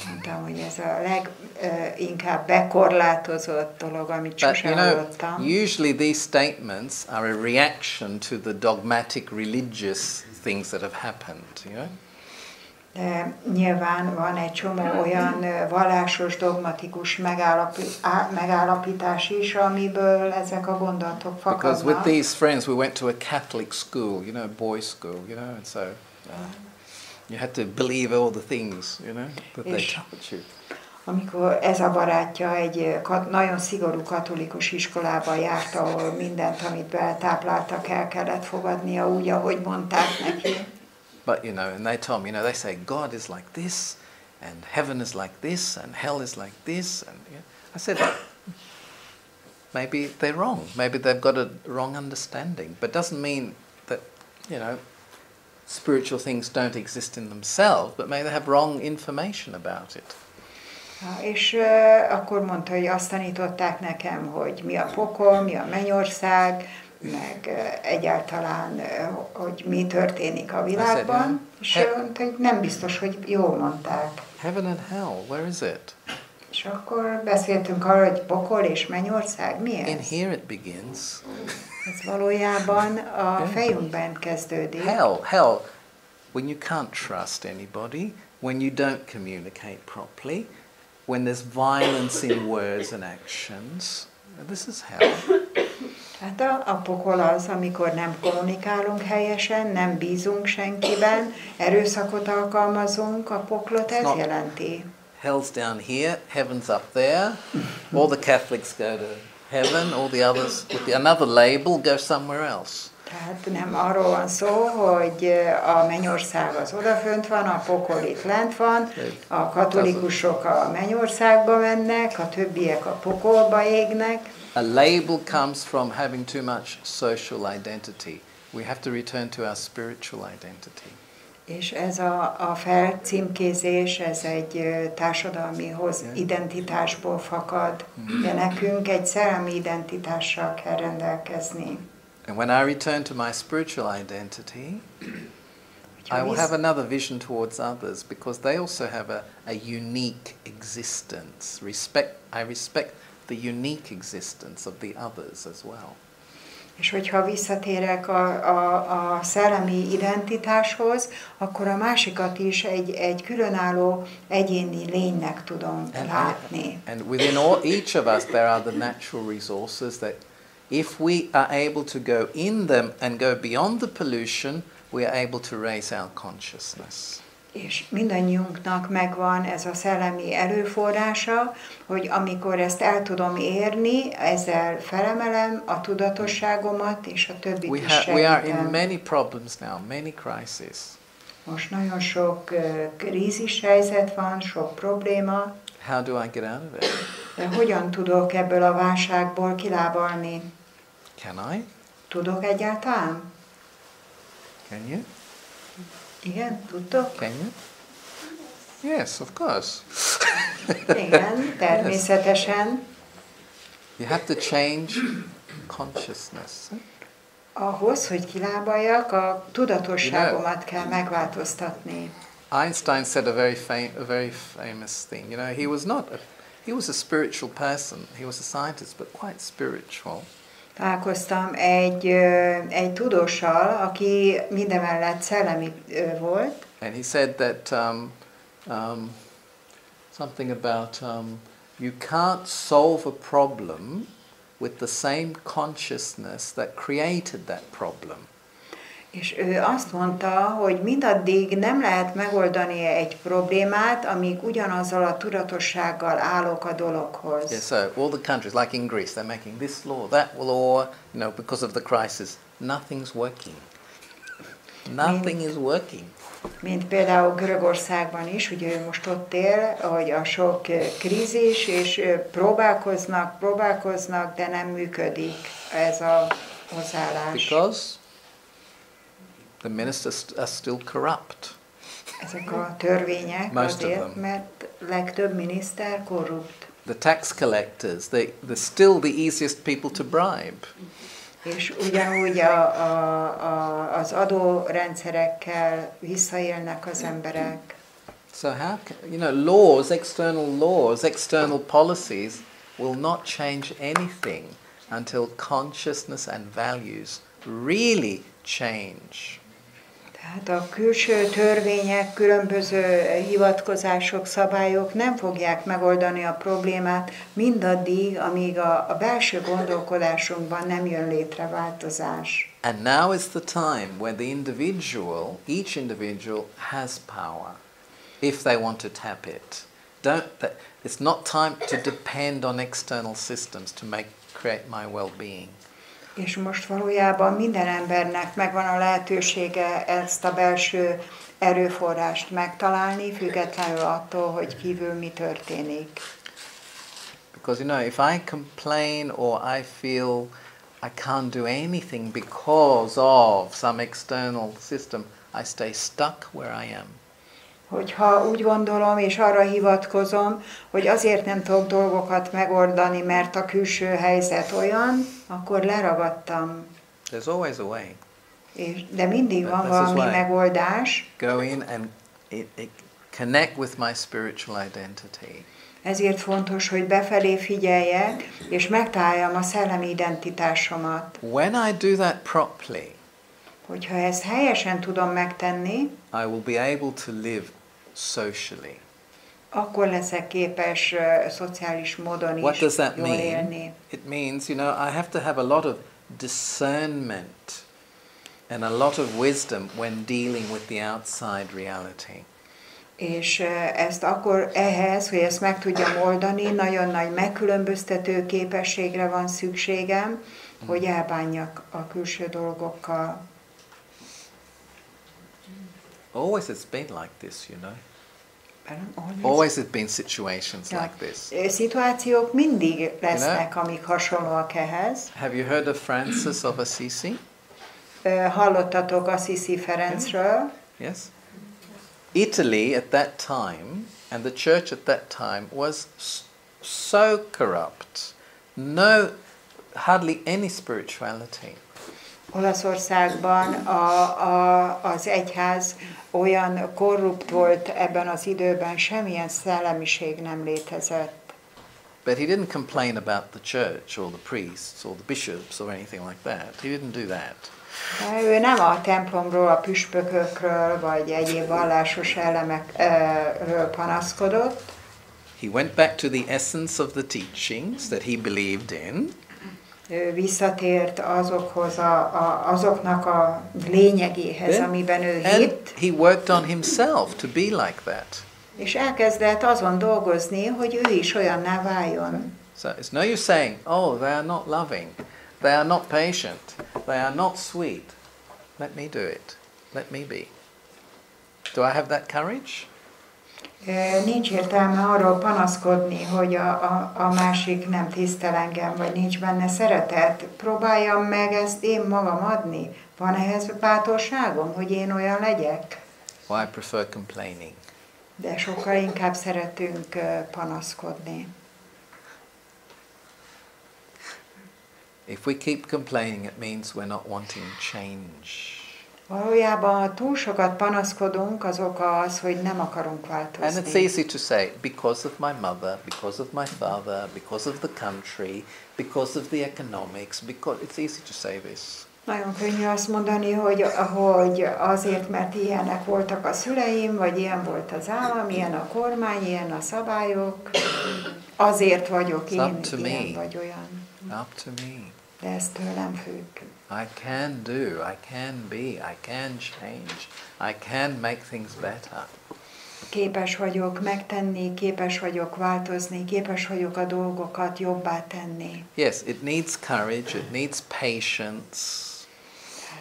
Mondtam, hogy ez a leginkább bekorlátozott dolog, amit sosem hallottam. Usually these statements are a reaction to the dogmatic religious things that have happened, De nyilván van egy csomó olyan vallásos, dogmatikus megállapítás is, amiből ezek a gondolatok fakadnak. Because with these friends we went to a Catholic school, boys' school, and so you had to believe all the things, that they taught you. Amikor ez a barátja egy nagyon szigorú katolikus iskolába járt, ahol mindent, amit beletápláltak, el kellett fogadnia úgy, ahogy mondták neki. But you know, and they told me, you know, they say God is like this, and heaven is like this, and hell is like this, and I said, maybe they're wrong. Maybe they've got a wrong understanding. But doesn't mean that, you know, spiritual things don't exist in themselves, but maybe they have wrong information about it. És akkor mondta, hogy azt tanították nekem, hogy mi a pokol, mi a mennyország, meg egyáltalán, hogy mi történik a világban, és mondta, hogy nem biztos, hogy jól mondták. Heaven and hell, where is it? És akkor beszéltünk arról, hogy pokol és mennyország, mi ez? In here it begins. Ez valójában a fejünkben kezdődik. Hell, when you can't trust anybody, when you don't communicate properly, when there's violence in words and actions, this is hell. Hát a pokol az, amikor nem kommunikálunk helyesen, nem bízunk senkiben, erőszakot alkalmazunk, a poklot ez jelenti. Hell's down here, heaven's up there. All the Catholics go to heaven, all the others with another label go somewhere else. Tehát nem arról van szó, hogy a mennyország az odafönt van, a pokol itt lent van, a katolikusok a mennyországba mennek, a többiek a pokolba égnek. A label comes from having too much social identity. We have to return to our spiritual identity. És ez a felcímkézés, ez egy társadalmi identitásból fakad, de nekünk egy szellemi identitással kell rendelkezni. And when I return to my spiritual identity, I will have another vision towards others because they also have a unique existence. I respect the unique existence of the others as well. És hogyha visszatérek a szellemi identitáshoz, akkor a másikat is egy különálló egyéni lénynek tudom látni. And within each of us there are the natural resources that if we are able to go in them and go beyond the pollution, we are able to raise our consciousness. És mindannyiunknak megvan ez a szellemi erőforrása, hogy amikor ezt el tudom érni, ezzel felemelem a tudatosságomat, és a többit is segítem. We are in many problems now, many crises. Most nagyon sok krízis helyzet van, sok probléma. How do I get out of it? De hogyan tudok ebből a válságból kilábalni? Can I? Tudok egyáltalán? Can you? Igen, tudtok? Can you? Yes, of course. Igen, természetesen. You have to change consciousness. Ahhoz, hogy kilábaljak, a tudatosságomat kell megváltoztatni. Einstein said a very famous thing. You know, he was a spiritual person. He was a scientist, but quite spiritual. Találkoztam egy tudóssal, aki mindemellett szellemi volt. And he said that something about you can't solve a problem with the same consciousness that created that problem. És ő azt mondta, hogy mindaddig nem lehet megoldani egy problémát, amíg ugyanazzal a tudatossággal állok a dologhoz. Yeah, so all the countries, like in Greece, they're making this law, that law, you know, because of the crisis. Nothing's working. Nothing is working. Mint például Görögországban is, ugye ő most ott él, hogy a sok krízis, és próbálkoznak, de nem működik ez a hozzáállás. Because the ministers are still corrupt. Ezek a törvények azért, mert legtöbb miniszter korrupt. The tax collectors, they're still the easiest people to bribe. És ugyanúgy az adórendszerekkel visszaélnek az emberek. So how can, you know, laws, external policies will not change anything until consciousness and values really change. Tehát a külső törvények, különböző hivatkozások, szabályok nem fogják megoldani a problémát mindaddig, amíg a belső gondolkodásunkban nem jön létre változás. And now is the time when each individual has power, if they want to tap it. It's not time to depend on external systems to create my well-being. És most valójában minden embernek megvan a lehetősége ezt a belső erőforrást megtalálni, függetlenül attól, hogy kívül mi történik. Because, if I complain or I feel I can't do anything because of some external system, I stay stuck where I am. Hogyha úgy gondolom és arra hivatkozom, hogy azért nem tudok dolgokat megoldani, mert a külső helyzet olyan, akkor leragadtam. There's always a way. De mindig van valami megoldás. Go in and connect with my spiritual identity. Ezért fontos, hogy befelé figyeljek, és megtaláljam a szellemi identitásomat. When I do that properly, hogyha ezt helyesen tudom megtenni, I will be able to live socially. Akkor leszek képes szociális módon is What does that jól mean? élni. It means, I have to have a lot of discernment and a lot of wisdom when dealing with the outside reality. És ezt akkor ehhez, hogy ezt meg tudjam oldani, nagyon nagy megkülönböztető képességre van szükségem, hogy elbánjak a külső dolgokkal. Always it's been like this, Always it's been situations like this. Szituációk mindig lesznek, amik hasonlóak ehhez. Have you heard of Francis of Assisi? Hallottatok Assisi Ferencről? Yes. Italy at that time and the church at that time was so corrupt. Hardly any spirituality. Olaszországban az egyház olyan korrupt volt ebben az időben, semmilyen szellemiség nem létezett. But he didn't complain about the church or the priests or the bishops or anything like that. He didn't do that. Ő nem a templomról, a püspökökről, vagy egyéb vallásos elemekről panaszkodott. He went back to the essence of the teachings that he believed in. Ő visszatért azoknak a lényegéhez, amiben ő hitt. He worked on himself to be like that. És elkezdett azon dolgozni, hogy ő is olyanná váljon. So it's no use saying, oh, they are not loving, they are not patient, they are not sweet. Let me do it. Let me be. Do I have that courage? Nincs értelme arról panaszkodni, hogy a másik nem tisztel engem, vagy nincs benne szeretet. Próbáljam meg ezt én magam adni. Van ehhez bátorságom, hogy én olyan legyek? Well, I prefer complaining. De sokkal inkább szeretünk panaszkodni. If we keep complaining, it means we're not wanting change. Valójában, ha túl sokat panaszkodunk, az oka az, hogy nem akarunk változni. And it's easy to say, because of my mother, because of my father, because of the country, because of the economics, it's easy to say this. Nagyon könnyű azt mondani, hogy azért, mert ilyenek voltak a szüleim, vagy ilyen volt az állam, ilyen a kormány, ilyen a szabályok, azért vagyok én, ilyen vagy olyan. Up to me. De ez tőlem függ. I can do, I can be, I can change, I can make things better. Képes vagyok megtenni, képes vagyok változni, képes vagyok a dolgokat jobbá tenni. Yes, it needs courage, it needs patience.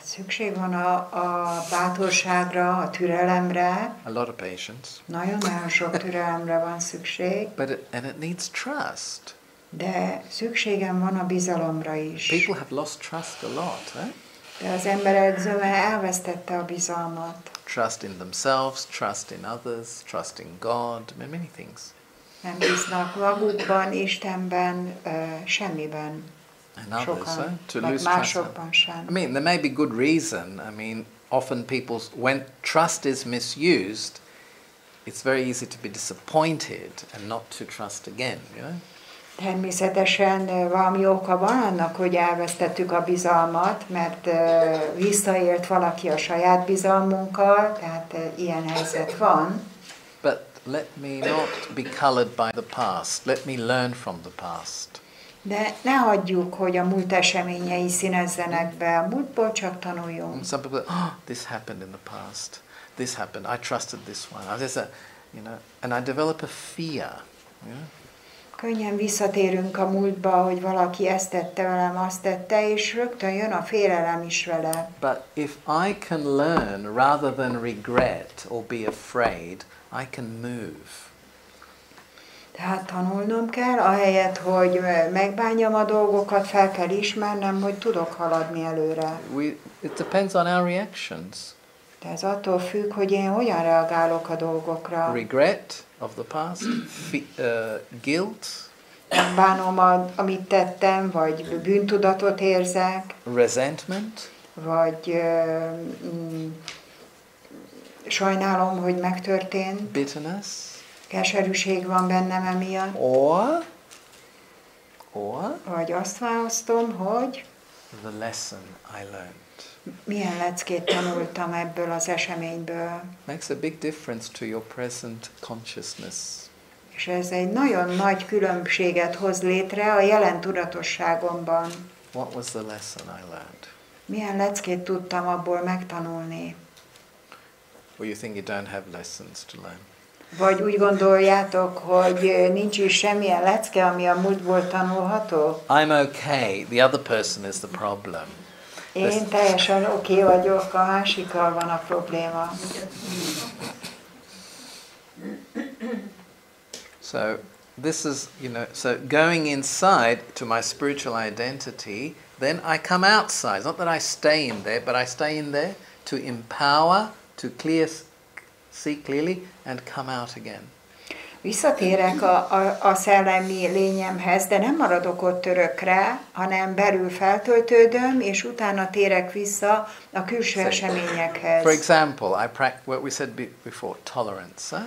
Szükség van a bátorságra, a türelemre. A lot of patience. Nagyon sok türelemre van szükség. And it needs trust. De szükségem van a bizalomra is. People have lost trust a lot, eh? De az emberek zöme elvesztette a bizalmat. Trust in themselves, trust in others, trust in God, many things. Nem bíznak magukban, Istenben, semmiben. And others, sokan, to meg lose másokban trust. sem. I mean, there may be good reason. I mean, often when trust is misused, it's very easy to be disappointed and not to trust again, Természetesen valami oka van annak, hogy elvesztettük a bizalmat, mert visszaélt valaki a saját bizalmunkkal, tehát ilyen helyzet van. But let me not be colored by the past. Let me learn from the past. De ne hagyjuk, hogy a múlt eseményei színezzenek be, a múltból csak tanuljunk. And some people, this happened in the past. This happened. I trusted this one. you know, and I develop a fear. You know? Könnyen visszatérünk a múltba, hogy valaki ezt tette velem, azt tette, és rögtön jön a félelem is vele. But if I can learn rather than regret or be afraid, I can move. Tehát tanulnom kell, ahelyett, hogy megbánjam a dolgokat, fel kell ismernem, hogy tudok haladni előre. It depends on our reactions. De ez attól függ, hogy én hogyan reagálok a dolgokra. Regret of the past, guilt, Bánom, amit tettem, vagy bűntudatot érzek, resentment, vagy sajnálom, hogy megtörtént, bitterness, keserűség van bennem emiatt, or vagy azt választom, hogy the lesson I learned. milyen leckét tanultam ebből az eseményből. Makes a big difference to your present consciousness. És ez egy nagyon nagy különbséget hoz létre a jelen tudatosságomban. What was the lesson I learned? Milyen leckét tudtam abból megtanulni? Or you think you don't have lessons to learn? Vagy úgy gondoljátok, hogy nincs is semmilyen lecke, ami a múltból tanulható? I'm okay, the other person is the problem. Én teljesen oké vagyok, a másikkal van a probléma. So this is, you know, so going inside to my spiritual identity, then I come outside. It's not that I stay in there, but I stay in there to empower, to see clearly, and come out again. Visszatérek a szellemi lényemhez, de nem maradok ott örökre, hanem belül feltöltődöm, és utána térek vissza a külső eseményekhez. For example, what we said before, tolerance.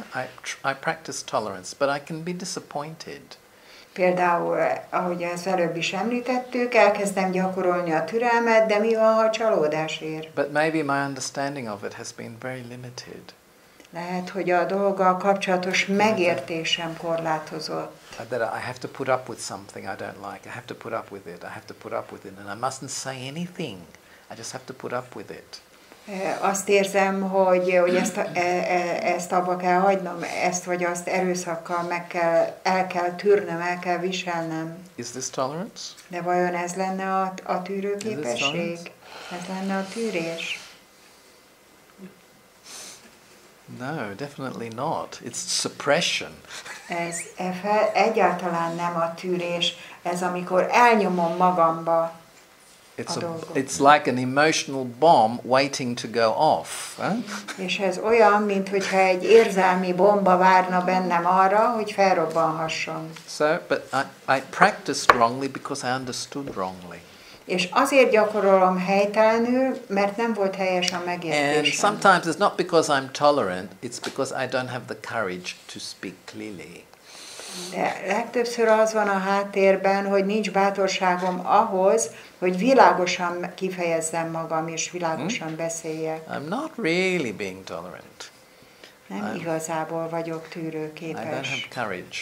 I practice tolerance, but I can be disappointed. Például, ahogy ezt előbb is említettük, elkezdem gyakorolni a türelmet, de mi van, ha csalódás ér? But maybe my understanding of it has been very limited. Lehet, hogy a dolggal kapcsolatos megértésem korlátozott. That I have to put up with something I don't like. I have to put up with it. I have to put up with it. And I mustn't say anything. I just have to put up with it. Azt érzem, hogy ezt abba kell hagynom, ezt vagy azt erőszakkal el kell tűrnöm, el kell viselnem. Is this tolerance? De vajon ez lenne a tűrőképesség? Ez lenne a tűrés? No, definitely not. It's suppression. Ez egyáltalán nem a tűrés, ez amikor elnyomom magamba a dolgot. It's like an emotional bomb waiting to go off. És ez olyan, mintha egy érzelmi bomba várna bennem arra, hogy felrobbanhasson. But I practiced wrongly because I understood wrongly. És azért gyakorolom helytelenül, mert nem volt helyes a megértésem. And sometimes it's not because I'm tolerant, it's because I don't have the courage to speak clearly. De legtöbbször az van a háttérben, hogy nincs bátorságom ahhoz, hogy világosan kifejezzem magam, és világosan beszéljek. I'm not really being tolerant. Nem igazából vagyok I don't tűrőképes. have courage.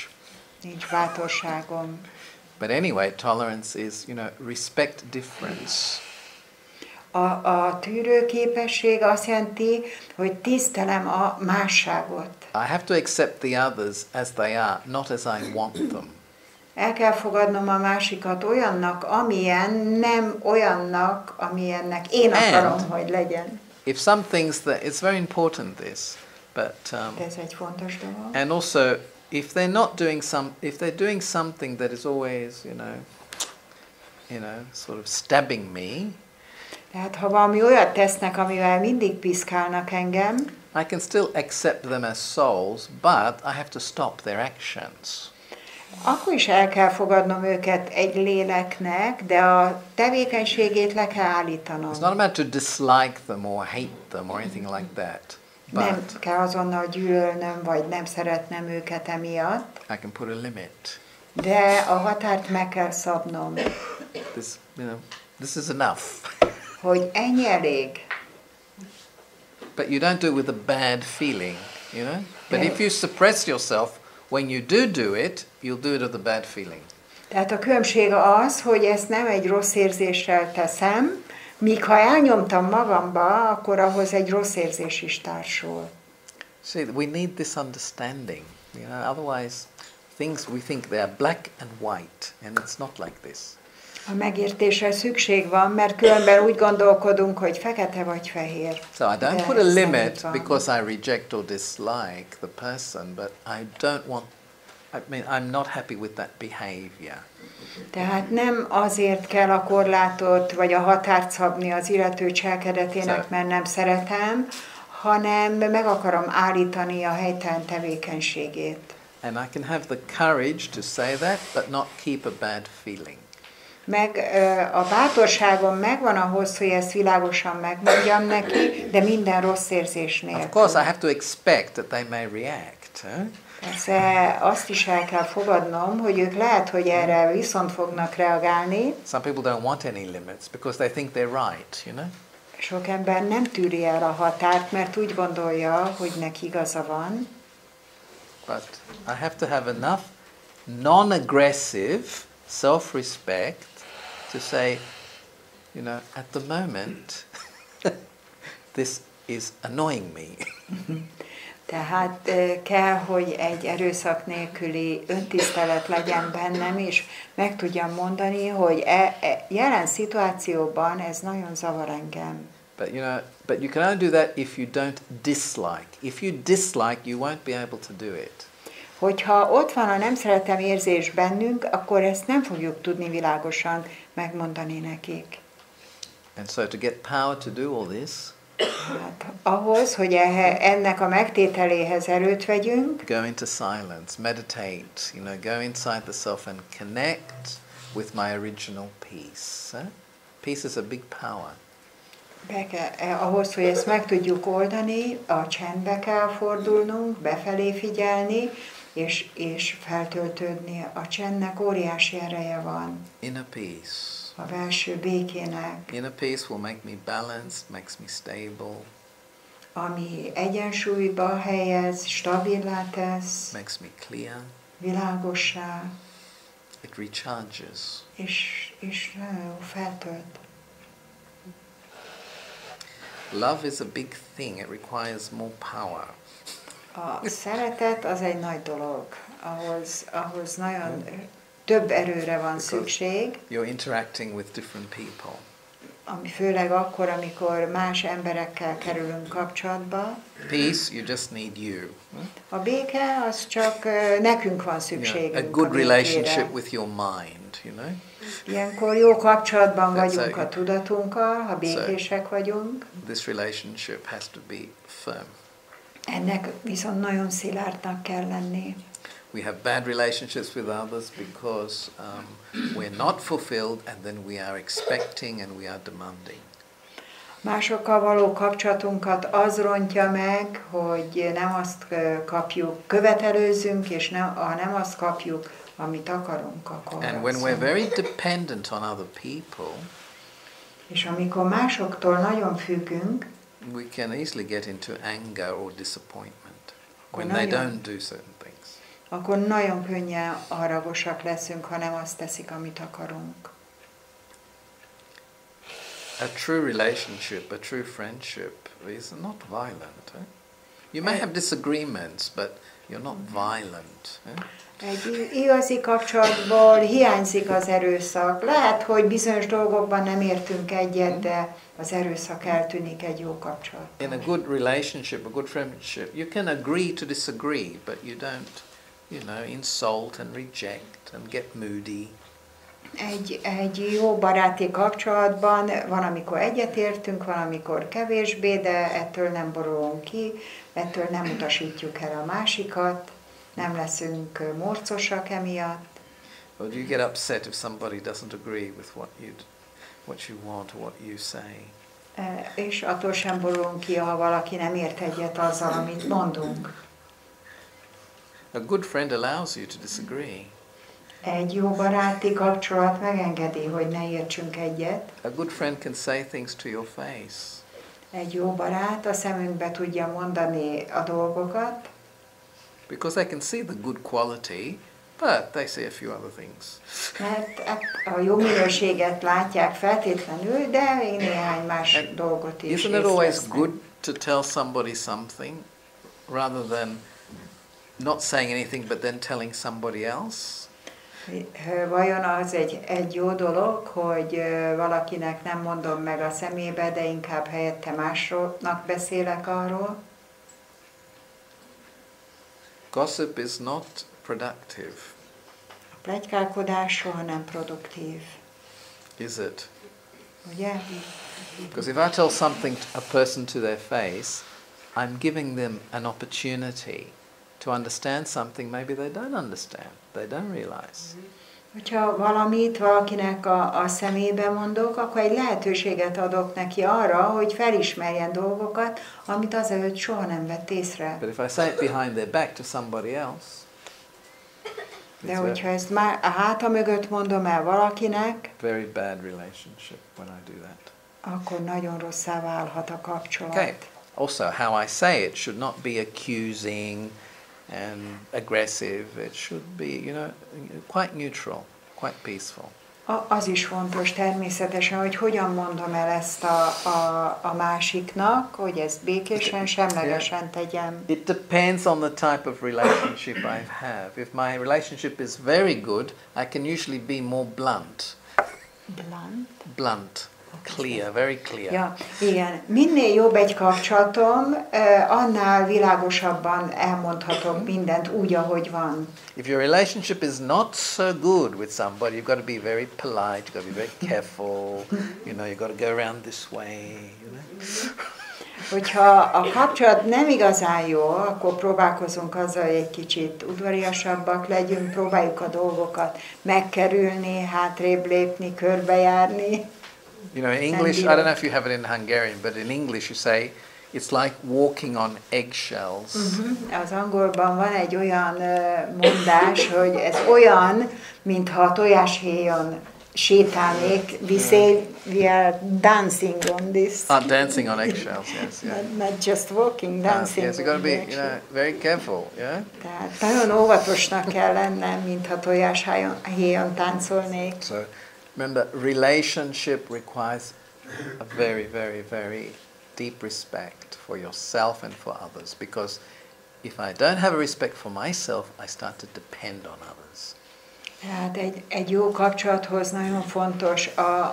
Nincs bátorságom. But anyway, tolerance is, you know, respect difference. A tűrőképesség azt jelenti, hogy tisztelem a másságot. I have to accept the others as they are, not as I want them. El kell fogadnom a másikat olyannak, amilyen, nem olyannak, amilyennek én akarom, hogy legyen. If some things that it's very important this, but Ez egy fontos dolog. and also if they're doing something that is always, you know, sort of stabbing me. Tehát ha valami olyat tesznek, amivel mindig piszkálnak engem, I can still accept them as souls, but I have to stop their actions. akkor is el kell fogadnom őket egy léleknek, de a tevékenységét le kell állítanom. It's not about to dislike them or hate them or anything like that. Nem But kell azonnal gyűlölnöm, vagy nem szeretnem őket emiatt, I can put a limit. de a határt meg kell szabnom, This is enough. hogy ennyi elég. But you don't do it with a bad feeling, you know? But if you suppress yourself, when you do it, you'll do it with a bad feeling. Tehát a különbség az, hogy ezt nem egy rossz érzéssel teszem, míg ha elnyomtam magamba, akkor ahhoz egy rossz érzés is társul. See, we need this understanding. You know, otherwise things we think they are black and white, and it's not like this. A megértésre szükség van, mert különben úgy gondolkodunk, hogy fekete vagy fehér. So I don't put a limit because I reject or dislike the person, but I don't want, I mean, I'm not happy with that behavior. Tehát nem azért kell a korlátot vagy a határt szabni az illető cselekedetének, mert nem szeretem, hanem meg akarom állítani a helytelen tevékenységét. And I can have the courage to say that, but not keep a bad feeling. Meg a bátorságom megvan ahhoz, hogy ezt világosan megmondjam neki, de minden rossz érzés nélkül. Of course I have to expect that they may react. Persze azt is el kell fogadnom, hogy ők lehet, hogy erre viszont fognak reagálni. Some people don't want any limits because they think they're right, you know? Sok ember nem tűri el a határt, mert úgy gondolja, hogy neki igaza van. But I have to have enough non-aggressive self-respect to say, you know, at the moment, this is annoying me. Tehát kell, hogy egy erőszak nélküli öntisztelet legyen bennem, és meg tudjam mondani, hogy jelen szituációban ez nagyon zavar engem. But you can only do that if you don't dislike. If you dislike, you won't be able to do it. Hogyha ott van a nem szeretem érzés bennünk, akkor ezt nem fogjuk tudni világosan megmondani nekik. And so to get power to do all this, hát, ahhoz, hogy ennek a megtételéhez erőt vegyünk, go into silence, meditate, go inside the self and connect with my original peace. Peace is a big power. Ahhoz, hogy ezt meg tudjuk oldani, a csendbe kell fordulnunk, befelé figyelni, és feltöltődni. A csendnek óriási ereje van. Inner peace. A belső békének. Inner peace will make me balanced, makes me stable. Ami egyensúlyba helyez, stabilá tesz. Makes me clear. Világossá. It recharges. És feltölt. Love is a big thing. It requires more power. A szeretet az egy nagy dolog. Ahhoz nagyon több erőre van szükség. You're interacting with different people. Ami főleg akkor, amikor más emberekkel kerülünk kapcsolatba. Peace, you just need you. A béke, az csak nekünk van szükségünk. A good relationship with your mind, Ilyenkor jó kapcsolatban vagyunk a tudatunkkal, ha békések vagyunk. This relationship has to be firm. Ennek viszont nagyon szilárdnak kell lenni. We have bad relationships with others because we're not fulfilled and then we are expecting and we are demanding. Másokkal való kapcsolatunkat az rontja meg, hogy nem azt kapjuk, követelőzünk, és nem azt kapjuk, amit akarunk, akkor. And when we're very dependent on other people, és amikor másoktól nagyon függünk, we can easily get into anger or disappointment when they don't do certain things. Akkor nagyon könnyen haragosak leszünk, ha nem azt teszik, amit akarunk. A true relationship, a true friendship is not violent. You may have disagreements, but you're not violent. Egy igazi kapcsolatból hiányzik az erőszak. Lehet, hogy bizonyos dolgokban nem értünk egyet, de az erőszak eltűnik egy jó kapcsolat. In a good relationship, a good friendship, you can agree to disagree, but you don't, insult and reject and get moody. Egy jó baráti kapcsolatban van, amikor egyetértünk, van, amikor kevésbé, de ettől nem borulunk ki, ettől nem utasítjuk el a másikat, nem leszünk morcosak emiatt. Or you get upset if somebody doesn't agree with what you want or what you say. És attól sem borulunk ki, ha valaki nem ért egyet azzal, amit mondunk. A good friend allows you to disagree. Egy jó baráti kapcsolat megengedi, hogy ne értsünk egyet. A good friend can say things to your face. Egy jó barát a szemünkbe tudja mondani a dolgokat. Because they can see the good quality, but they see a few other things. Mert a jó minőséget látják feltétlenül, de még néhány más dolgot is. Isn't it always good to tell somebody something rather than not saying anything but then telling somebody else? Vajon az egy jó dolog, hogy valakinek nem mondom meg a szemébe, de inkább helyette másnak beszélek arról? Gossip is not productive. A pletykálkodás soha nem produktív. Is it? Ugye? Because if I tell something a person to their face, I'm giving them an opportunity to understand something maybe they don't understand, they don't realize. Hogyha valamit valakinek a szemébe mondok, akkor egy lehetőséget adok neki arra, hogy felismerjen dolgokat, amit azelőtt soha nem vett észre. But if I say it behind their back to somebody else, de hogyha ezt már a háta mögött mondom el valakinek, very bad relationship when I do that. Akkor nagyon rosszá válhat a kapcsolat. Okay. Also, how I say it should not be accusing and aggressive. It should be, quite neutral, quite peaceful. Az is fontos természetesen, hogy hogyan mondom el ezt a másiknak, hogy ezt békésen, semlegesen tegyem. It depends on the type of relationship I have. If my relationship is very good, I can usually be more blunt. Blunt. Clear, very clear. Ja, igen. Minél jobb egy kapcsolatom, annál világosabban elmondhatok mindent úgy, ahogy van. If your relationship is not so good with somebody, you've got to be very polite, you've got to be very careful, you've got to go around this way, Hogyha a kapcsolat nem igazán jó, akkor próbálkozunk azzal, hogy egy kicsit udvariasabbak legyünk, próbáljuk a dolgokat megkerülni, hátrébb lépni, körbejárni. In English, I don't know if you have it in Hungarian, but in English you say, it's like walking on eggshells. Az angolban van egy olyan mondás, hogy ez olyan, mintha a tojáshéjon sétálnék, we are dancing on this. Dancing on eggshells, yes. Yeah. Not just walking, dancing. Yes, you got to be, very careful, yeah. Tehát nagyon óvatosnak kell lennem, mintha tojáshéjon táncolnék. So, remember, relationship requires a very, very, very deep respect for yourself and for others, because if I don't have a respect for myself, I start to depend on others. Tehát egy jó kapcsolathoz nagyon fontos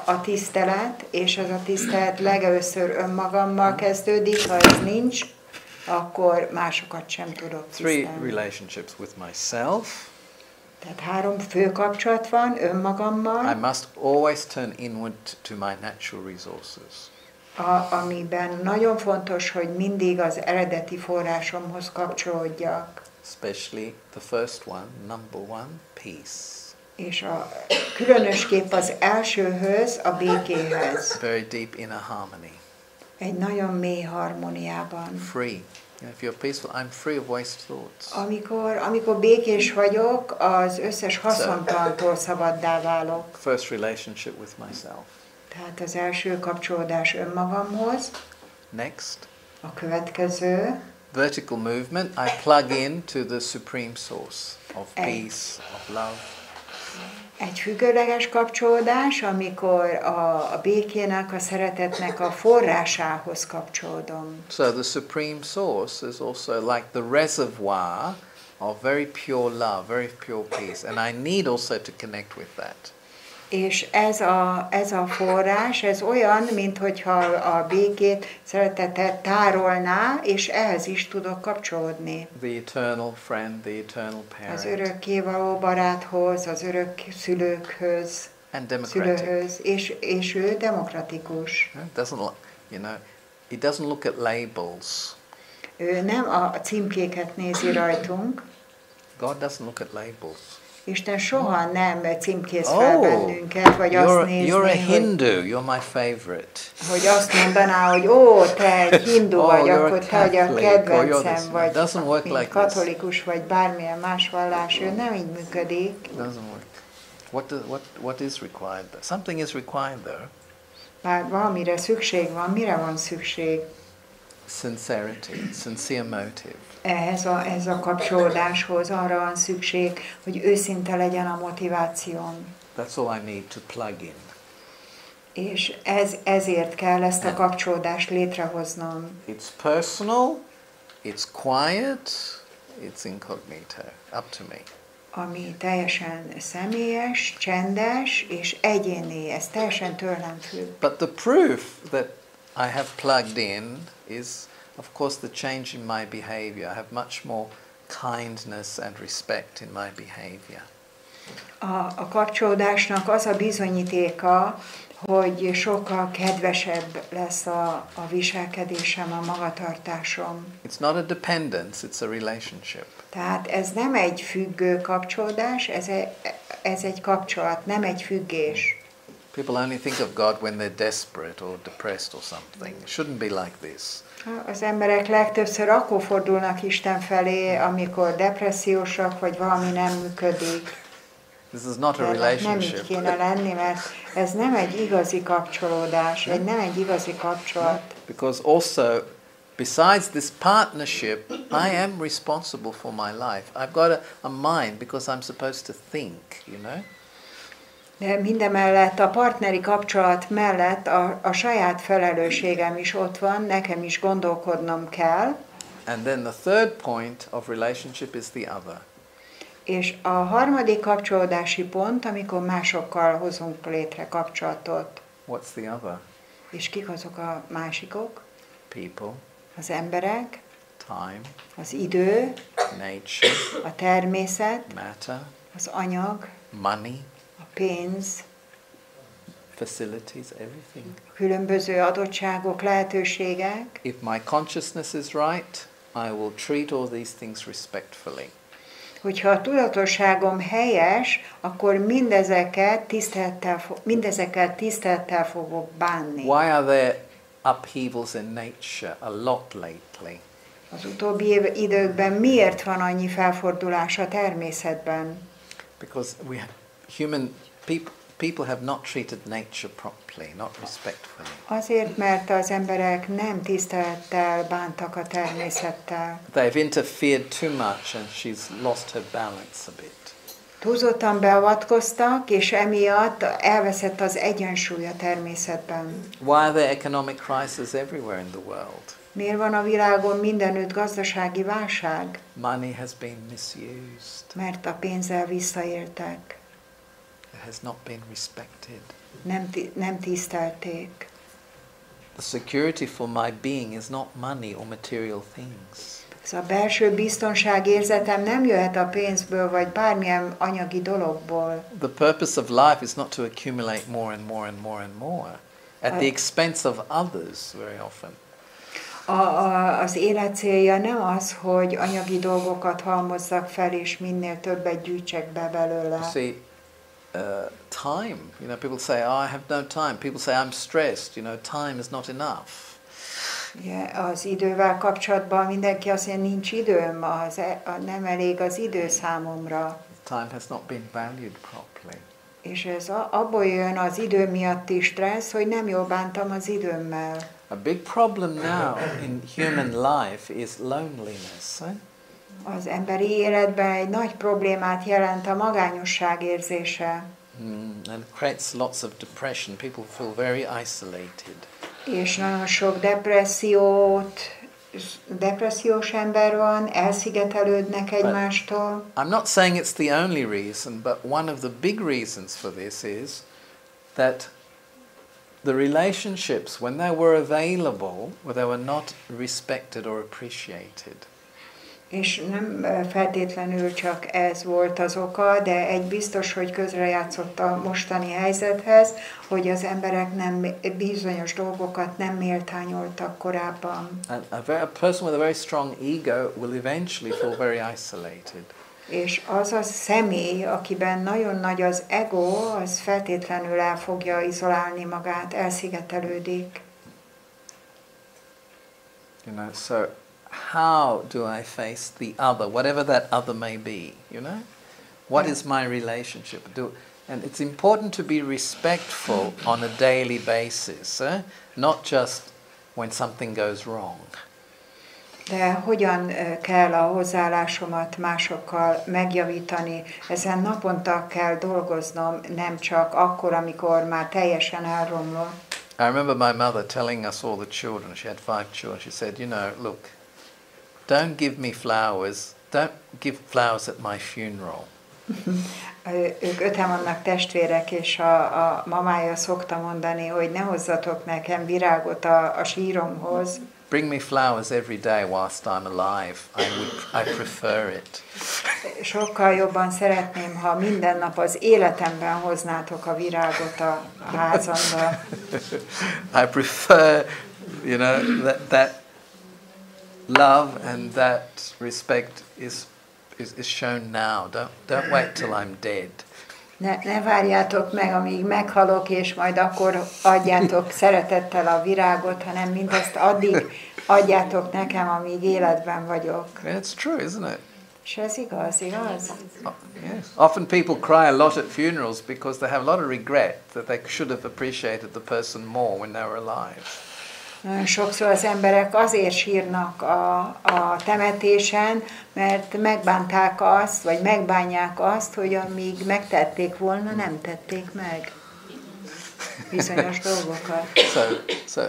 a tisztelet, és az a tisztelet legelőször önmagammal kezdődik, ha ez nincs, akkor másokat sem tudok tisztelni. 3 relationships with myself. Tehát 3 fő kapcsolat van önmagammal. I must always turn inward to my natural resources. Amiben nagyon fontos, hogy mindig az eredeti forrásomhoz kapcsolódjak. Especially the first one, number 1, peace. És különösképp az elsőhöz, a békéhez. Very deep inner harmony. Egy nagyon mély harmóniában. Free. If you're peaceful, I'm free of waste thoughts. Amikor békés vagyok, az összes haszontalantól szabaddá válok. First relationship with myself. Tehát az első kapcsolódás önmagamhoz. Next. A következő. Vertical movement. I plug in to the supreme source of peace, of love. Egy függőleges kapcsolódás, amikor a békének, a szeretetnek a forrásához kapcsolódom. So the supreme source is also like the reservoir of very pure love, very pure peace, and I need also to connect with that. És ez a forrás, ez olyan, minthogyha a békét, szeretetet tárolná, és ehhez is tudok kapcsolódni. The eternal friend, the eternal parent. Az örökkévaló baráthoz, az örök szülőkhöz, szülőhöz, és ő demokratikus. It doesn't look at labels. Ő nem a címkéket nézi rajtunk. God doesn't look at labels. Isten soha nem címkéz fel bennünket, vagy azt nézni, you're a Hindu, you're my favorite. Hogy azt mondaná, hogy te egy hindu vagy, akkor te vagy a kedvencem, vagy katolikus, vagy bármilyen más vallás, ő nem így működik. Doesn't work. What is required there? Something is required there. Már valamire szükség van, mire van szükség? Sincerity, sincere motive. Ehhez a kapcsolódáshoz arra van szükség, hogy őszinte legyen a motivációm. That's all I need to plug in. És ezért kell ezt a kapcsolódást létrehoznom. It's personal, it's quiet, it's incognito, up to me. Ami teljesen személyes, csendes és egyéni, ez teljesen tőlem függ. But the proof that I have plugged in is, of course, the change in my behavior. I have much more kindness and respect in my behavior. A kapcsolódásnak az a bizonyítéka, hogy sokkal kedvesebb lesz a viselkedésem, a magatartásom. It's not a dependence, it's a relationship. Tehát ez nem egy függő kapcsolódás, ez egy kapcsolat, nem egy függés. People only think of God when they're desperate or depressed or something. It shouldn't be like this. Az emberek legtöbbször akkor fordulnak Isten felé, amikor depressziósak, vagy valami nem működik. This is not a Nem így relationship. kéne lenni, mert ez nem egy igazi kapcsolódás, nem egy igazi kapcsolat. Because also, besides this partnership, I am responsible for my life. I've got a mind because I'm supposed to think, you know? De mindemellett a partneri kapcsolat mellett a saját felelősségem is ott van, nekem is gondolkodnom kell. And then the third point of relationship is the other. És a harmadik kapcsolódási pont, amikor másokkal hozunk létre kapcsolatot. What's the other? És kik azok a másikok? People, Az emberek, time, az idő, nature, a természet, matter, az anyag, money, a pénz, facilities, everything. különböző adottságok, lehetőségek. If my consciousness is right, I will treat all these things respectfully. Hogyha a tudatosságom helyes, akkor mindezekkel tisztelettel fogok bánni. Why are there upheavals in nature a lot lately? Az utóbbi időkben miért van annyi felfordulás a természetben? Because people have not treated nature properly, not respectfully. Azért, mert az emberek nem tisztelettel bántak a természettel. They've interfered too much and she's lost her balance a bit. Túlzottan beavatkoztak, és emiatt elveszett az egyensúly a természetben. Why are there economic crises everywhere in the world? Miért van a világon mindenütt gazdasági válság? Money has been misused. Mert a pénzzel visszaéltek. It has not been respected. Nem tisztelték. The security for my being is not money or material things. Ez a belső biztonságérzetem nem jöhet a pénzből, vagy bármilyen anyagi dologból. The purpose of life is not to accumulate more and more and more and more at the expense of others very often. Az élet célja nem az, hogy anyagi dolgokat halmozzak fel, és minél többet gyűjtsek be belőle. See, time. You know, people say, "Oh, I have no time." People say, "I'm stressed." You know, time is not enough. Az idővel kapcsolatban mindenki azt mondja, nincs időm, nem elég az idő számomra. Time has not been valued properly. És ez abból jön az idő miatti stressz, hogy nem jól bántam az időmmel. A big problem now in human life is loneliness. Az emberi életben egy nagy problémát jelent a magányosság érzése. And creates lots of depression. People feel very isolated. És nagyon sok depressziós ember van, elszigetelődnek egymástól. I'm not saying it's the only reason, but one of the big reasons for this is that the relationships, when they were available, they were not respected or appreciated. És nem feltétlenül csak ez volt az oka, de egy biztos, hogy közrejátszott a mostani helyzethez, hogy az emberek bizonyos dolgokat nem méltányoltak korábban. And a person with a very strong ego will eventually feel very isolated. És az a személy, akiben nagyon nagy az ego, az feltétlenül el fogja izolálni magát, elszigetelődik. You know, so how do I face the other, whatever that other may be, you know? What is my relationship? And it's important to be respectful on a daily basis, not just when something goes wrong. De hogyan kell a hozzáállásomat másokkal megjavítani? Ezen naponta kell dolgoznom, nem csak akkor, amikor már teljesen elromlott. I remember my mother telling us all the children, she had 5 children, she said, you know, look, Don't give me flowers. Don't give flowers at my funeral. Ők 5-en vannak testvérek, és a mamája szokta mondani, hogy ne hozzatok nekem virágot a síromhoz. Bring me flowers every day whilst I'm alive. I prefer it. Sokkal jobban szeretném, ha minden nap az életemben hoznátok a virágot a házamba. I prefer, you know, that love and that respect is shown now. Don't wait till I'm dead. Ne várjátok meg, amíg meghalok, és majd akkor adjátok szeretettel a virágot, hanem mindezt addig adjátok nekem, amíg életben vagyok. It's true, isn't it? És ez igaz, igaz? Yes. Often people cry a lot at funerals because they have a lot of regret that they should have appreciated the person more when they were alive. Nagyon sokszor az emberek azért sírnak a temetésen, mert megbánták azt, vagy megbánják azt, hogy amíg megtették volna, nem tették meg bizonyos dolgokat. So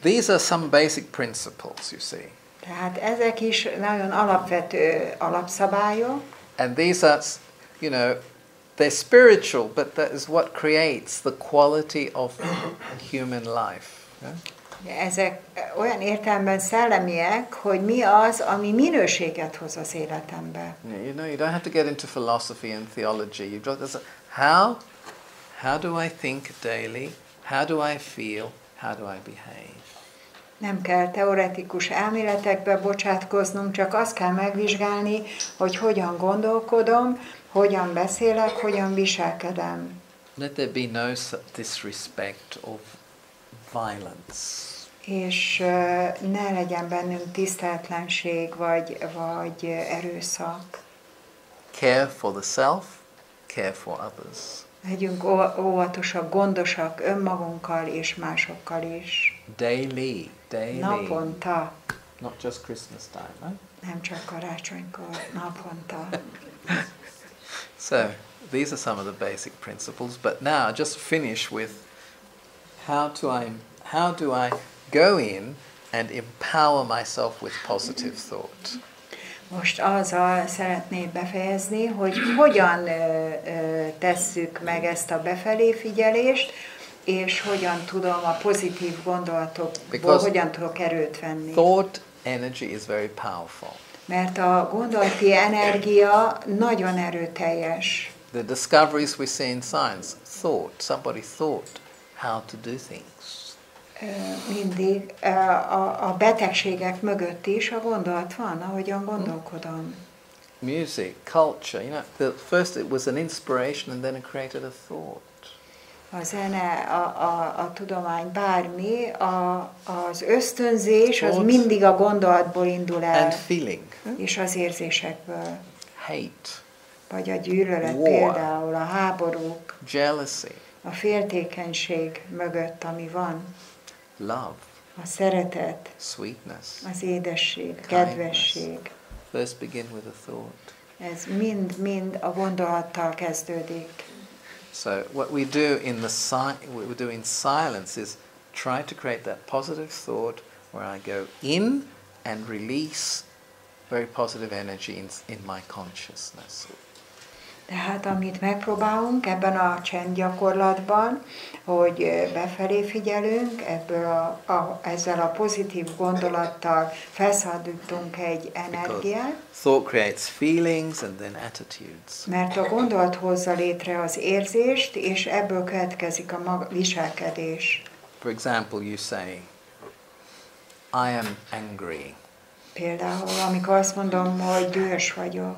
these are some basic principles, you see. Tehát ezek is nagyon alapvető alapszabályok. And these are, you know, they're spiritual, but that is what creates the quality of human life. Yeah? Ezek olyan értelemben szellemiek, hogy mi az, ami minőséget hoz az életembe. You know, you don't have to get into philosophy and theology. How do I think daily? How do I feel? How do I behave? Nem kell teoretikus elméletekbe bocsátkoznunk, csak azt kell megvizsgálni, hogy hogyan gondolkodom, hogyan beszélek, hogyan viselkedem. Let there be no disrespect of violence. És ne legyen bennünk tiszteletlenség vagy erőszak. Care for the self, care for others. Legyünk óvatosak, gondosak önmagunkkal és másokkal is. Daily. Naponta. Not just Christmas time, right? Nem csak karácsonykor, naponta. So, these are some of the basic principles, but now just finish with how do I go in and empower myself with positive thought. Most azzal szeretnék befejezni, hogy hogyan tesszük meg ezt a befelé figyelést, és hogyan tudom a pozitív gondolatokból, hogyan tudok erőt venni. Thought energy is very powerful. Mert a gondolati energia nagyon erőteljes. The discoveries we see in science, somebody thought how to do things. Mindig a betegségek mögött is a gondolat van, ahogyan gondolkodom. Music, culture, you know, first it was an inspiration and then it created a thought. A zene, a tudomány, bármi, az ösztönzés, az mindig a gondolatból indul el. And feeling. És az érzésekből. Hate. Vagy a gyűlölet, War. például a háborúk. Jealousy. A féltékenység mögött, ami van. Love. A szeretet. Sweetness. Az édesség, kedvesség. First begin with a thought. Ez mind a gondolattal kezdődik. So what we do in silence is try to create that positive thought where I go in and release very positive energy in my consciousness. Tehát amit megpróbálunk ebben a csendgyakorlatban, hogy befelé figyelünk, ebből ezzel a pozitív gondolattal felszabadítunk egy energiát. Thought creates feelings and then attitudes. Mert a gondolat hozza létre az érzést, és ebből következik a viselkedés. For example, you say, I am angry. Például, amikor azt mondom, hogy dühös vagyok.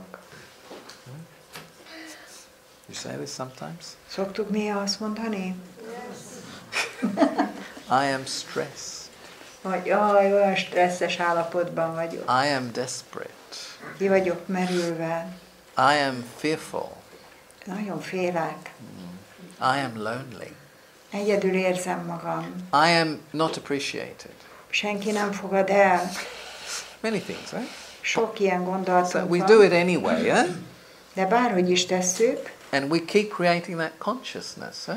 You say this sometimes? Szoktuk néha azt mondani? I am stressed. Vagy olyan stresszes állapotban vagyok. I am desperate. Ki vagyok merülve. I am fearful. Nagyon félek. I am lonely. Egyedül érzem magam. I am not appreciated. Senki nem fogad el. Many things, right? Sok ilyen gondolatunk We van. do it anyway, yeah? De bárhogy is tesszük, And we keep creating that consciousness,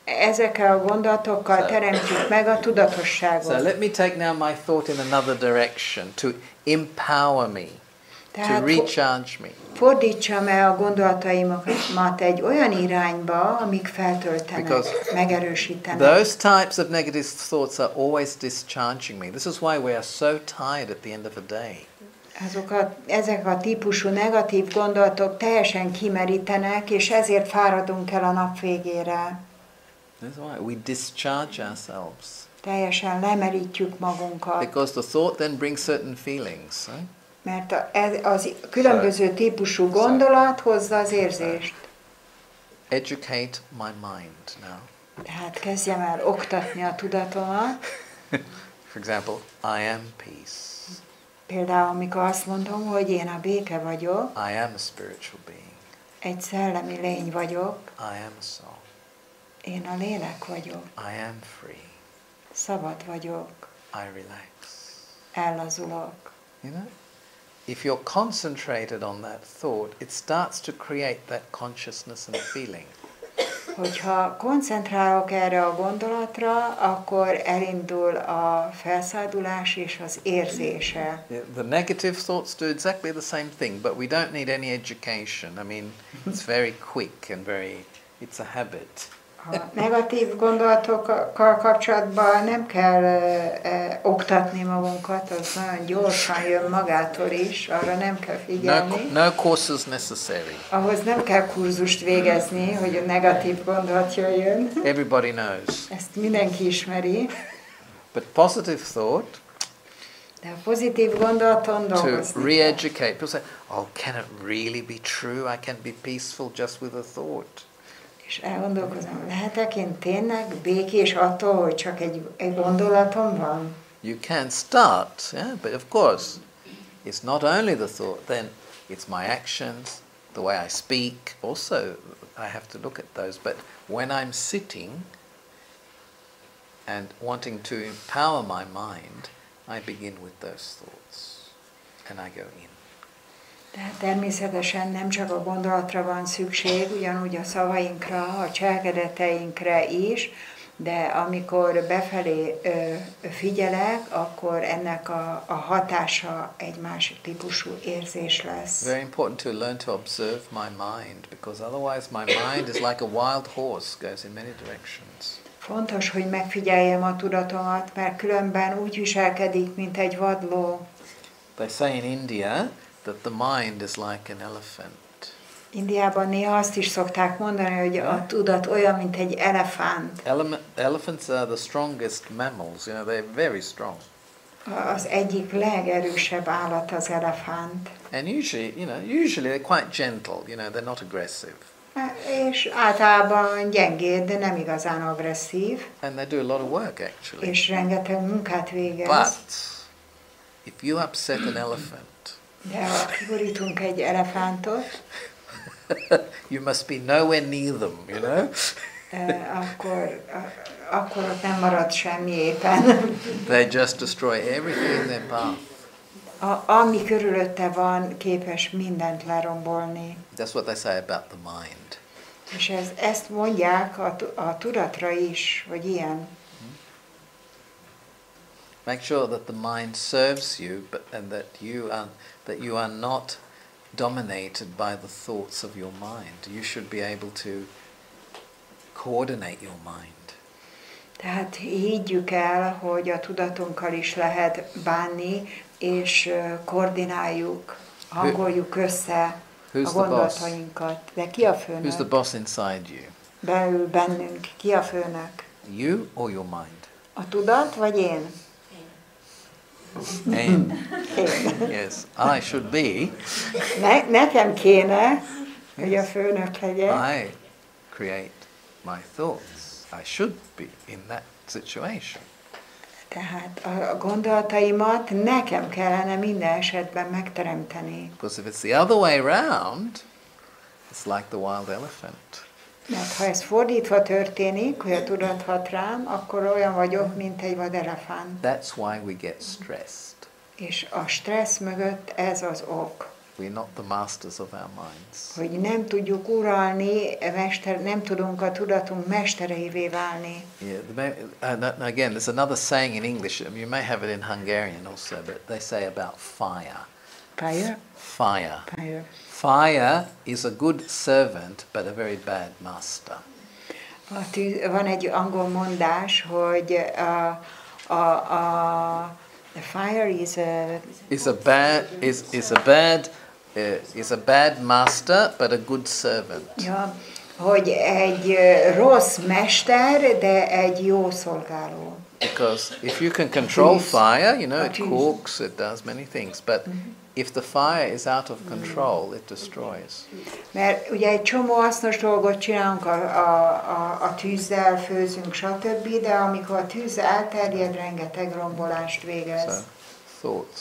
ezekkel a gondolatokkal teremtjük meg a tudatosságot. So let me take now my thought in another direction to empower me, to recharge me. Fordítsam el a gondolataimat egy olyan irányba, amik feltöltenek, megerősítenek. Those types of negative thoughts are always discharging me. This is why we are so tired at the end of a day. Ezek a típusú negatív gondolatok teljesen kimerítenek, és ezért fáradunk el a nap végére. That's why we discharge ourselves. Teljesen lemerítjük magunkat. Because the thought then brings certain feelings, right? Mert az különböző típusú gondolat hozza az érzést. Educate my mind now. Tehát kezdjem el oktatni a tudatomat. For example, I am peace. Például, amikor azt mondom, hogy én a béke vagyok. I am a spiritual being. Egy szellemi lény vagyok. I am a soul. Én a lélek vagyok. I am free. Szabad vagyok. I relax. Ellazulok. You know? If you're concentrated on that thought, it starts to create that consciousness and feeling. Hogyha koncentrálok erre a gondolatra, akkor elindul a felszádulás és az érzése. The negative thoughts do exactly the same thing, but we don't need any education. I mean, it's very quick and it's a habit. A negatív gondolatokkal kapcsolatban nem kell oktatni magunkat, az nagyon gyorsan jön magától is, arra nem kell figyelni. No courses necessary. Ahhoz nem kell kurzust végezni, hogy a negatív gondolat jöjjön. Everybody knows. Ezt mindenki ismeri. But positive thought, de a pozitív gondolaton dolgozni. To re-educate. People say, oh, can it really be true? I can be peaceful just with a thought. És elgondolkozom, lehetek én tényleg békés attól, hogy csak egy gondolatom van? You can start, yeah, but of course, it's not only the thought, then it's my actions, the way I speak, also I have to look at those. But when I'm sitting and wanting to empower my mind, I begin with those thoughts and I go in. Tehát természetesen nem csak a gondolatra van szükség, ugyanúgy a szavainkra, a cselekedeteinkre is, de amikor befelé figyelek, akkor ennek a hatása egy másik típusú érzés lesz. Very important to learn to observe my mind, because otherwise my mind is like a wild horse, goes in many directions. Fontos, hogy megfigyeljem a tudatomat, mert különben úgy viselkedik, mint egy vadló. They say in India that the mind is like an elephant. Indiában néha azt is szokták mondani, hogy a tudat olyan, mint egy elefánt. Elephants are the strongest mammals, you know, they're very strong. Az egyik legerősebb állat az elefánt. And usually they're quite gentle, you know, they're not aggressive. És általában gyengéd, de nem igazán agresszív. And they do a lot of work actually. És rengeteg munkát végez. But if you upset an elephant, de ha kiborítunk egy elefántot, you must be nowhere near them, you know. akkor ott nem marad semmi éppen. They just destroy everything in their path. Ami körülötte van, képes mindent lerombolni. That's what they say about the mind. És ezt mondják a tudatra is, hogy ilyen. Make sure that the mind serves you, and that you are not dominated by the thoughts of your mind. You should be able to coordinate your mind. Tehát higgyük el, hogy a tudatunkkal is lehet bánni, és koordináljuk, hangoljuk össze a gondolatainkat. De ki a főnök? Who's the boss inside you? Belül bennünk. Ki a főnök? You or your mind? A tudat vagy én? Én. Yes, I should be. Nekem kéne, hogy a főnök legyek. I create my thoughts. I should be in that situation. Tehát a gondolataimat nekem kellene minden esetben megteremteni. Because if it's the other way around, it's like the wild elephant. Mert ha ez fordítva történik, hogy a tudat hat rám, akkor olyan vagyok, mint egy vadelefánt. That's why we get stressed. És a stressz mögött ez az ok. we're not the masters of our minds. Hogy nem tudjuk uralni, nem tudunk a tudatunk mestereivé válni. Yeah, again, there's another saying in English, you may have it in Hungarian also, but they say about fire. Fire? Fire. Fire. Fire is a good servant, but a very bad master. Van egy angol mondás, hogy the fire is a bad master, but a good servant. Ja, hogy egy rossz mester, de egy jó szolgáló. Because if you can control fire, you know, it cooks, it does many things, but if the fire is out of control, it destroys. Mert ugye egy csomó hasznos dolgot csinálunk, a tűzzel főzünk, stb., de amikor a tűz elterjed, rengeteg rombolást végez. So, thoughts.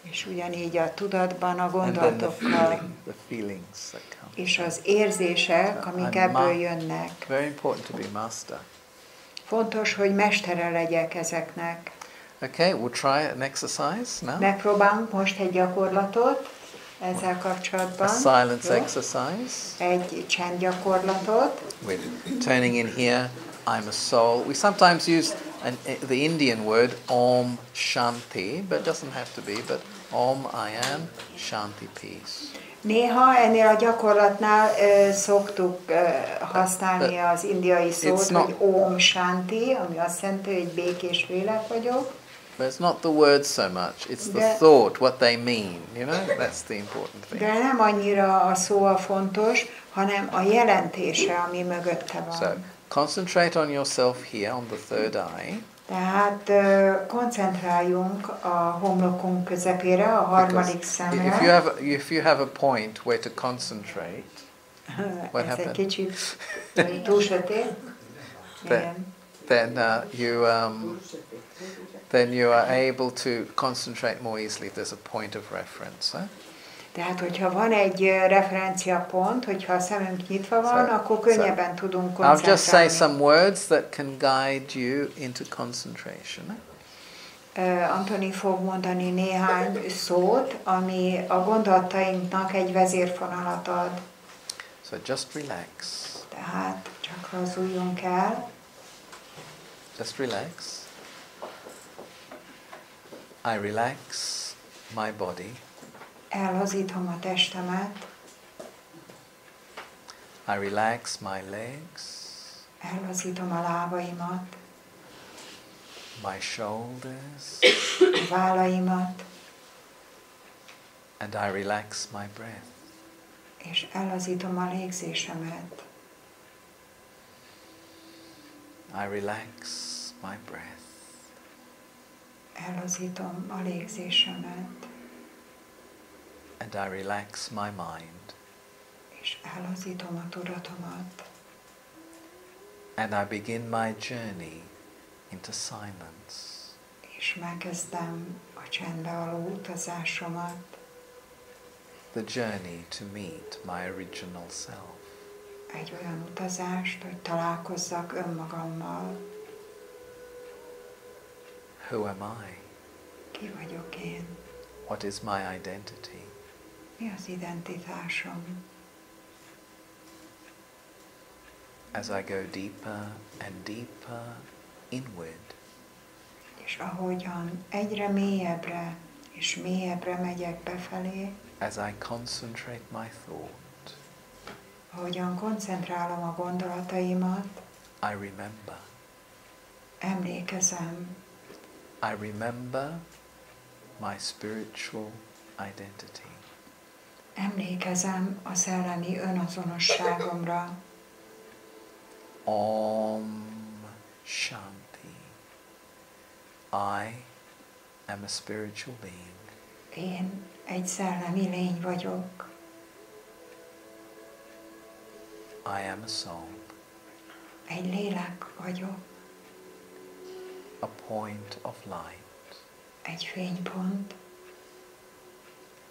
És ugyanígy a tudatban a gondolatokkal, the feelings that come. és az érzések, amik ebből jönnek. Very important to be master. Fontos, hogy mestere legyek ezeknek. Okay, we'll try an exercise now. Megpróbálunk most egy gyakorlatot ezzel kapcsolatban. A silence exercise. Egy csendgyakorlatot. With turning in here, I'm a soul. We sometimes use the Indian word Om Shanti, but it doesn't have to be, but Om I am, Shanti peace. Néha ennél a gyakorlatnál szoktuk használni az indiai szót, hogy Om Shanti, ami azt jelenti, hogy békés lélek vagyok. But it's not the words so much, it's the thought, what they mean, you know, that's the important thing. De nem annyira a szó a fontos, hanem a jelentése, ami mögötte van. So, concentrate on yourself here, on the third eye. Tehát koncentráljunk a homlokunk közepére, a harmadik szemre. If you have a point where to concentrate, what happens? Ez egy kicsit túl sötét. Then you are able to concentrate more easily if there's a point of reference. Tehát, hogyha van egy referenciapont, hogyha a szemünk nyitva van, akkor könnyebben tudunk koncentrálni. I'll just say some words that can guide you into concentration. Antoni fog mondani néhány szót, ami a gondolatainknak egy vezérfonalat ad. So just relax. Tehát csak lazuljunk el. Just relax. I relax my body. Elhazítom a testemet. I relax my legs. Elhazítom a lábaimat. My shoulders. A vállaimat. And I relax my breath. És elhazítom a légzésemet. I relax my breath. Elhazítom a légzésemet. And I relax my mind. És elhazítom a tudatomat. And I begin my journey into silence. És megkezdem a csendbe való utazásomat. The journey to meet my original self. Egy olyan utazást, hogy találkozzak önmagammal. Who am I? Ki vagyok én? What is my identity? Mi az identitásom? As I go deeper and deeper inward. És ahogyan egyre mélyebbre és mélyebbre megyek befelé, as I concentrate my thought, ahogyan koncentrálom a gondolataimat, I remember. Emlékezem. I remember my spiritual identity. Emlékezem a szellemi önazonosságomra. Om Shanti. I am a spiritual being. Én egy szellemi lény vagyok. I am a soul. Egy lélek vagyok. A point of light. Egy fénypont.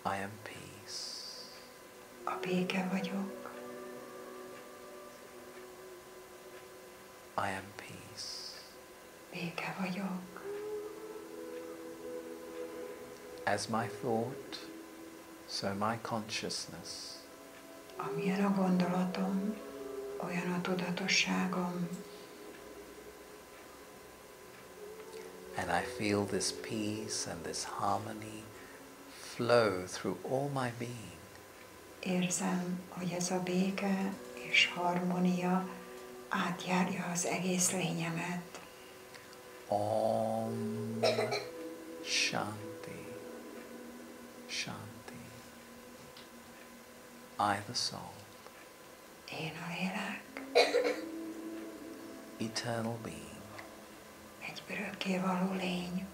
I am peace. A béke vagyok. I am peace. Béke vagyok. As my thought So my consciousness Amilyen a gondolatom, olyan a tudatosságom. and I feel this peace and this harmony flow through all my being. Érzem, hogy ez a béke és harmónia átjárja az egész lényemet. Om Shanti Shanti. I the soul, Én a lélek, eternal being, egy örökkévaló lény,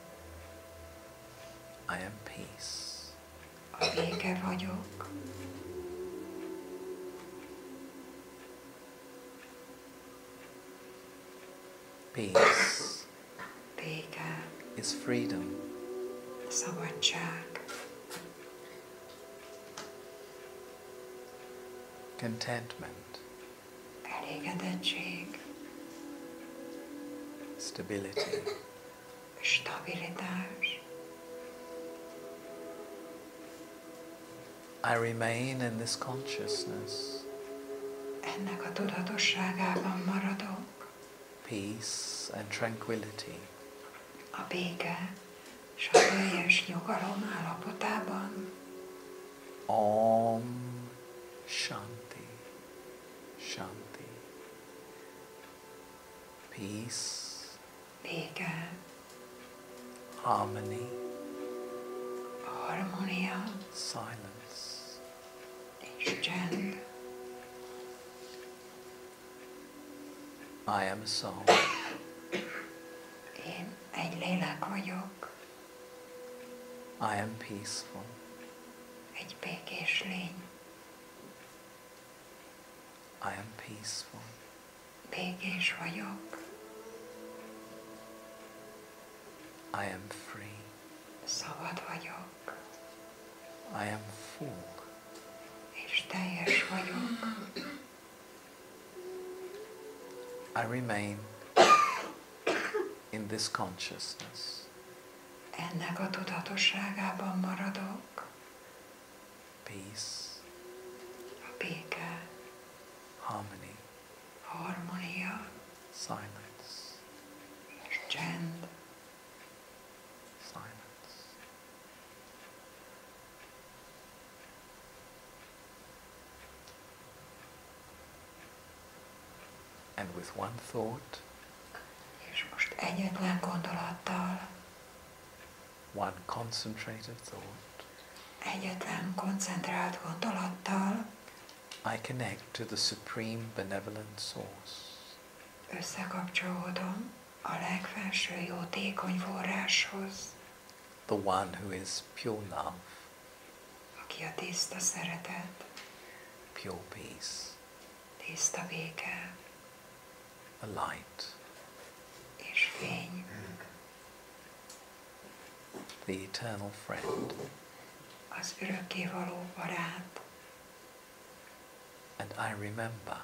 I am peace. a béke vagyok. Peace Béke, is freedom. szabadság, Contentment, elégedettség, stability, stabilitás. I remain in this consciousness. Ennek a tudatosságában maradok. Peace and tranquility. A béke és a teljes nyugalom állapotában. Om Shanti Shanti. Peace, Béke, harmony, harmónia silence. és csend. I am a soul. Én egy lélek vagyok, I am peaceful. egy békés lény. I am peaceful. Békés vagyok, I am free. szabad vagyok, I am full. és teljes vagyok. I remain in this consciousness. Ennek a tudatosságában maradok. Peace, A béke, harmony, harmónia silence, és csend. silence. And with one thought, És most egyetlen gondolattal, one concentrated thought, egyetlen koncentrált gondolattal I connect to the supreme benevolent source. összekapcsolódom a legfelső jótékony forráshoz, The one who is pure love, aki a tiszta szeretet, pure peace, tiszta béke a light, és fény, the eternal friend. az örökkévaló barát, And I remember,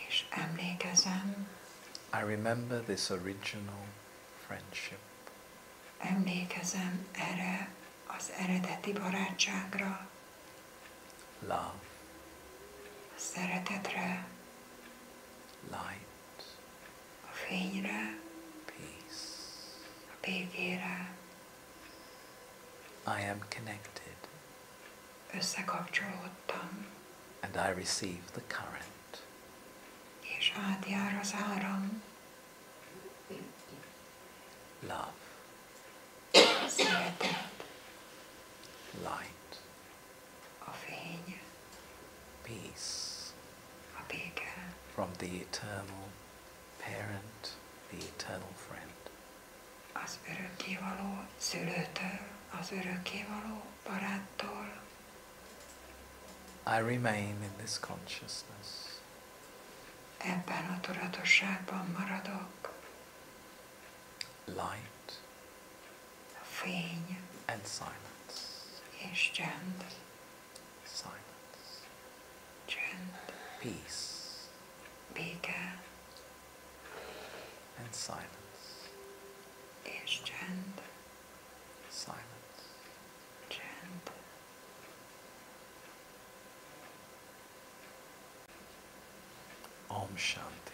és emlékezem, I remember this original friendship. emlékezem erre az eredeti barátságra, Love, a szeretetre, light, a fényre, peace. a békére. I am connected Összekapcsolódtam, and I receive the current. és átjár az áram, Love, a szeretet, light, a fény, peace a béke, from the eternal parent, the eternal friend. az örökkévaló szülőtől, az örökkévaló baráttól. I remain in this consciousness. Ebben a tudatosságban maradok, Light a fény and silence. és csend, Silence. csend, Peace béke and silence. és csend, Silence. csend. Shanti.